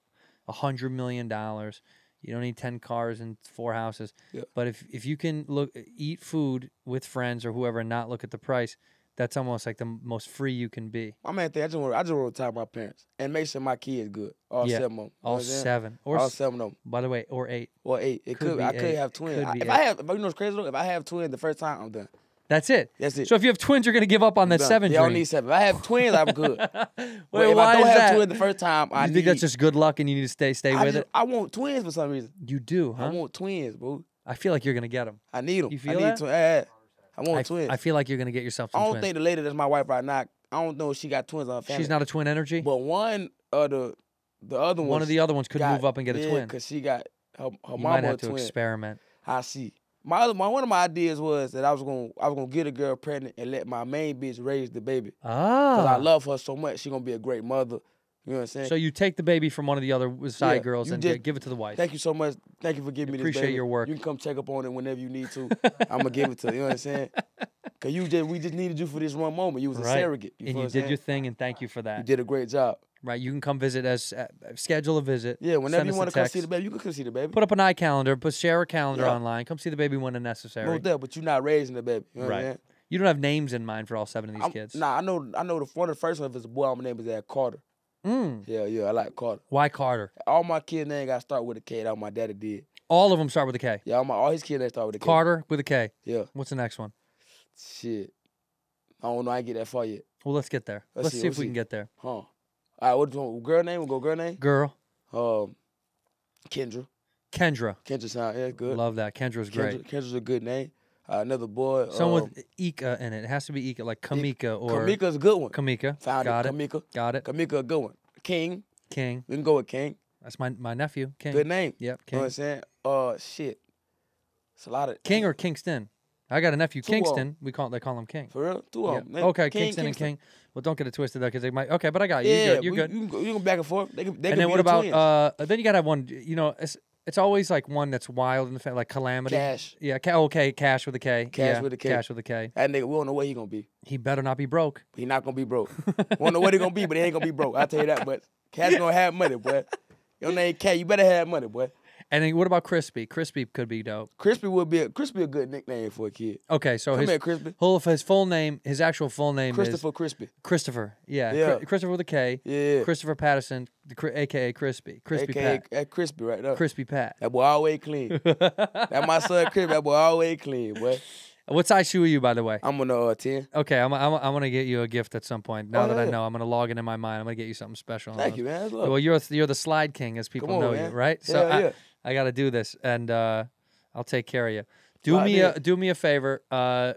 $100 million. You don't need 10 cars and 4 houses. Yeah. But if you can eat food with friends or whoever and not look at the price, that's almost like the most free you can be. My man, I just want to retire my parents and make sure my kids good. All 7 of them. All 7. Or all 7 of them. By the way, or 8. Or 8. I could have twins. If you know what's crazy though? If I have twins the first time, I'm done. That's it. That's it. So if you have twins, you're gonna give up on that 7 dream. I don't need 7. If I have twins, I'm good. Wait, if why I don't is have that? twins the first time, you think that's just good luck and you need to stay with it? I want twins for some reason. You do, huh? I want twins, bro. I feel like you're gonna get them. I need them. You feel that? I want twins. I feel like you're gonna get yourself some twins. I twins. don't think the lady that's my wife right now, I don't know if she got twins on her family. She's not a twin energy? But one of the other ones. One of the other ones could move up and get a twin. Because she got her you mama might have a twin. to experiment. I see. One of my ideas was that I was gonna get a girl pregnant and let my main bitch raise the baby. Because I love her so much, she's gonna be a great mother. You know what I'm saying? So you take the baby from one of the other side girls and give it to the wife. Thank you so much. Thank you for giving me this baby. Appreciate your work. You can come check up on it whenever you need to. I'm gonna give it to you. You know what I'm saying? Cause we just needed you for this one moment. You was a surrogate. And you did your thing, and thank you for that. You did a great job. Right, you can come visit schedule a visit. Yeah, whenever you want to come see the baby, you can come see the baby. Put up an iCalendar, share a calendar online. Come see the baby when necessary. No doubt, but you're not raising the baby. You know what I mean? You don't have names in mind for all 7 of these kids. Nah, I know one of the first one, if it's a boy, I'm gonna name his Carter. Yeah, I like Carter. Why Carter? All my kids' names got to start with a K. That's what my daddy did. All of them start with a K? Yeah, all his kids names start with a K. Carter with a K? Yeah. What's the next one? Shit. I don't know. I ain't get that far yet. Well, let's get there. Let's see if we can get there. Huh. All right, what do you want? Girl name? We'll go girl name? Girl. Kendra. Kendra sound good. Love that. Kendra's great. Kendra's a good name. Another boy. Someone with Ika in it. It has to be Ika, like Kamika or... Kamika's a good one. Kamika. Found Got it. it. Got it. Kamika a good one. King. We can go with King. That's my nephew, King. Good name. Yep, You King. know what I'm saying? Shit. It's a lot of... King or Kingston? I got a nephew, Kingston. They call him King. For real? Two of them. Okay, Kingston and King. Well, don't get it twisted though, because they might... Okay, but I got you. Yeah, you're good. You can go back and forth. They and can then be what about... twins. then you got to have one, you know... It's always like one that's wild in the family, like Calamity. Cash. Yeah, okay, Cash with a K. Cash with a K. Cash with a K. That nigga, we don't know what he gonna be. He better not be broke. He not gonna be broke. We don't know what he gonna be, but he ain't gonna be broke. I tell you that, but Cash gonna have money, boy. Your name K, you better have money, boy. And then what about Crispy? Crispy could be dope. Crispy a good nickname for a kid. Okay, so his full name, his actual full name Christopher is... Crispy. Christopher, yeah. Christopher with a K. Yeah. Christopher Patterson, a.k.a. Crispy. Crispy AKA, Pat. That Crispy right there. Crispy Pat. That boy always clean. That my son Crispy, that boy always clean, boy. What size shoe are you, by the way? I'm on 10. Okay, I'm gonna get you a gift at some point. Now that I know, I'm gonna log it in my mind. I'm gonna get you something special. Thank you, man. That's love. Well, you're the slide king, as people know you, right? So yeah. I got to do this, and I'll take care of you. Do me a favor.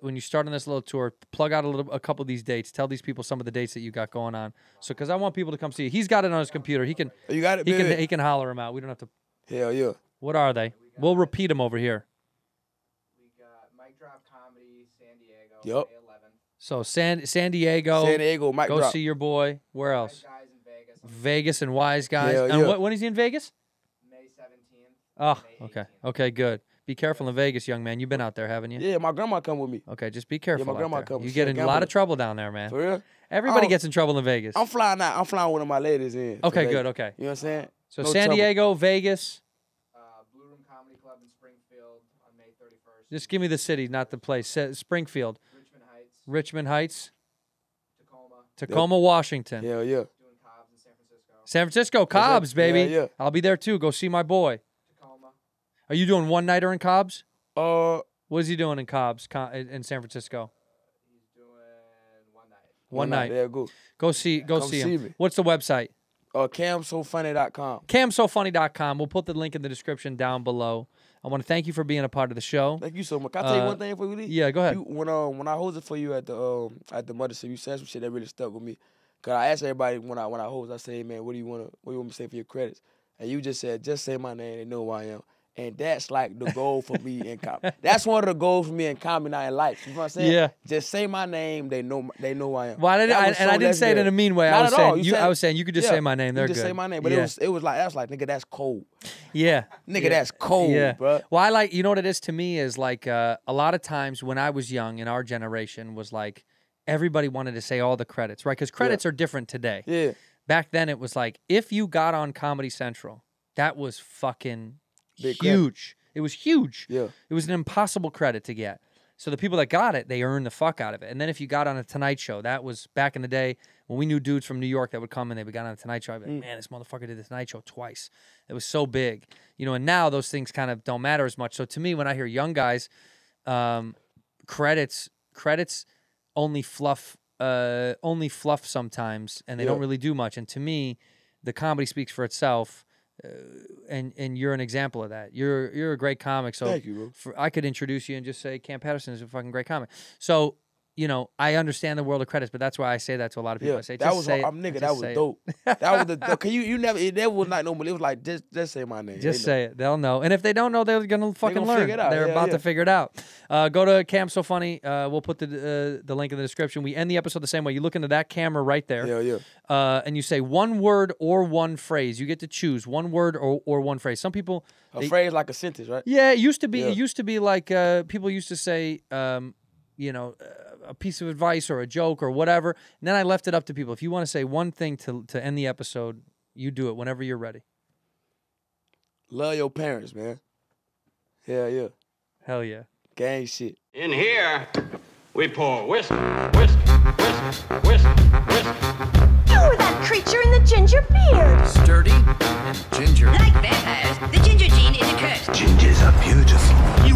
When you start on this little tour, plug out a couple of these dates. Tell these people some of the dates that you got going on. So, because I want people to come see you. He's got it on his computer. He can. You got it. He can holler them out. We don't have to. Hell yeah. What are they? We'll repeat them over here. We got Mic Drop Comedy, San Diego, Yep. May 11th. So San Diego. San Diego, Mic Go Drop. see your boy. Where else? Wise Guys in Vegas. Vegas and Wise Guys. Hell And yeah. when is he in Vegas? May 17th. Oh, May okay. 18th. Okay, good. Be careful in Vegas, young man. You've been out there, haven't you? Yeah, my grandma come with me. Okay, just be careful. my grandma out there. comes. You She get a in a lot gambler. of trouble down there, man. For real? Everybody Oh. gets in trouble in Vegas. I'm flying out. I'm flying one of my ladies in. Okay, to good. Vegas. Okay. You know what I'm saying? So No San trouble. Diego, Vegas. Blue Room Comedy Club in Springfield on May 31st. Just give me the city, not the place. Springfield, Richmond Heights. Richmond Heights, Tacoma. Tacoma, Washington. Hell yeah. Doing Cobbs in San Francisco. San Francisco, Cobbs, baby. Yeah, yeah. I'll be there too. Go see my boy. Tacoma. Are you doing one nighter in Cobbs? Uh, What is he doing in Cobbs, in San Francisco? He's doing one night. One night. There you go. Go see Come him. see me. What's the website? CamSoFunny.com. CamSoFunny.com. We'll put the link in the description down below. I want to thank you for being a part of the show. Thank you so much. Can I tell you one thing before we leave? Yeah, go ahead. When I hosted for you at the mothership, you said some shit that really stuck with me. Cause I asked everybody when I host, I said, hey, man, what do you want me to say for your credits? And you just said, just say my name, they know who I am. And that's like the goal for me in comedy. That's one of the goals for me in comedy, not in life. You know what I'm saying? Yeah. Just say my name, they know who I am. Well, I didn't say it in a mean way. Not at all. I was saying you could just say my name. They're you just good. say my name, but yeah. it was like nigga, that's cold. Yeah. Nigga, yeah. that's cold, yeah. bro. Well, you know what it is to me is like a lot of times when I was young in our generation was like everybody wanted to say all the credits, right? Because credits are different today. Yeah. Back then it was like if you got on Comedy Central, that was fucking Big huge. It was huge. Yeah. It was an impossible credit to get. So the people that got it, they earned the fuck out of it. And then if you got on a Tonight Show, that was back in the day when we knew dudes from New York that would come and they would got on a Tonight Show. I'd be like, man, this motherfucker did the Tonight Show twice. It was so big. You know, and now those things kind of don't matter as much. So to me, when I hear young guys, credits only fluff sometimes, and they don't really do much. And to me, the comedy speaks for itself. And you're an example of that. You're a great comic. So Thank you, bro. I could introduce you and just say Kam Patterson is a fucking great comic. So you know, I understand the world of credits, but that's why I say that to a lot of people. Yeah, I say, that just was say it. nigga. Just That was say it. dope. That was the cause you never that was not normal. It was like just say my name. Just say it. They'll know. And if they don't know, they're gonna fucking gonna learn. figure it out. They're Yeah, about yeah. to figure it out. Go to Kam So Funny. We'll put the link in the description. We end the episode the same way. You look into that camera right there. Yeah, yeah. And you say one word or one phrase. You get to choose one word or one phrase. Some people A phrase like a sentence, right? Yeah, it used to be. Yeah. It used to be like people used to say, you know, a piece of advice or a joke or whatever. And then I left it up to people. If you want to say one thing to end the episode, you do it whenever you're ready. Love your parents, man. Hell yeah. Hell yeah. Gang shit. In here, we pour whisk, whisk, whisk, whisk, whisk. You're that creature in the ginger beard. Sturdy and ginger. Like vampires, the ginger gene is a curse. Gingers are beautiful.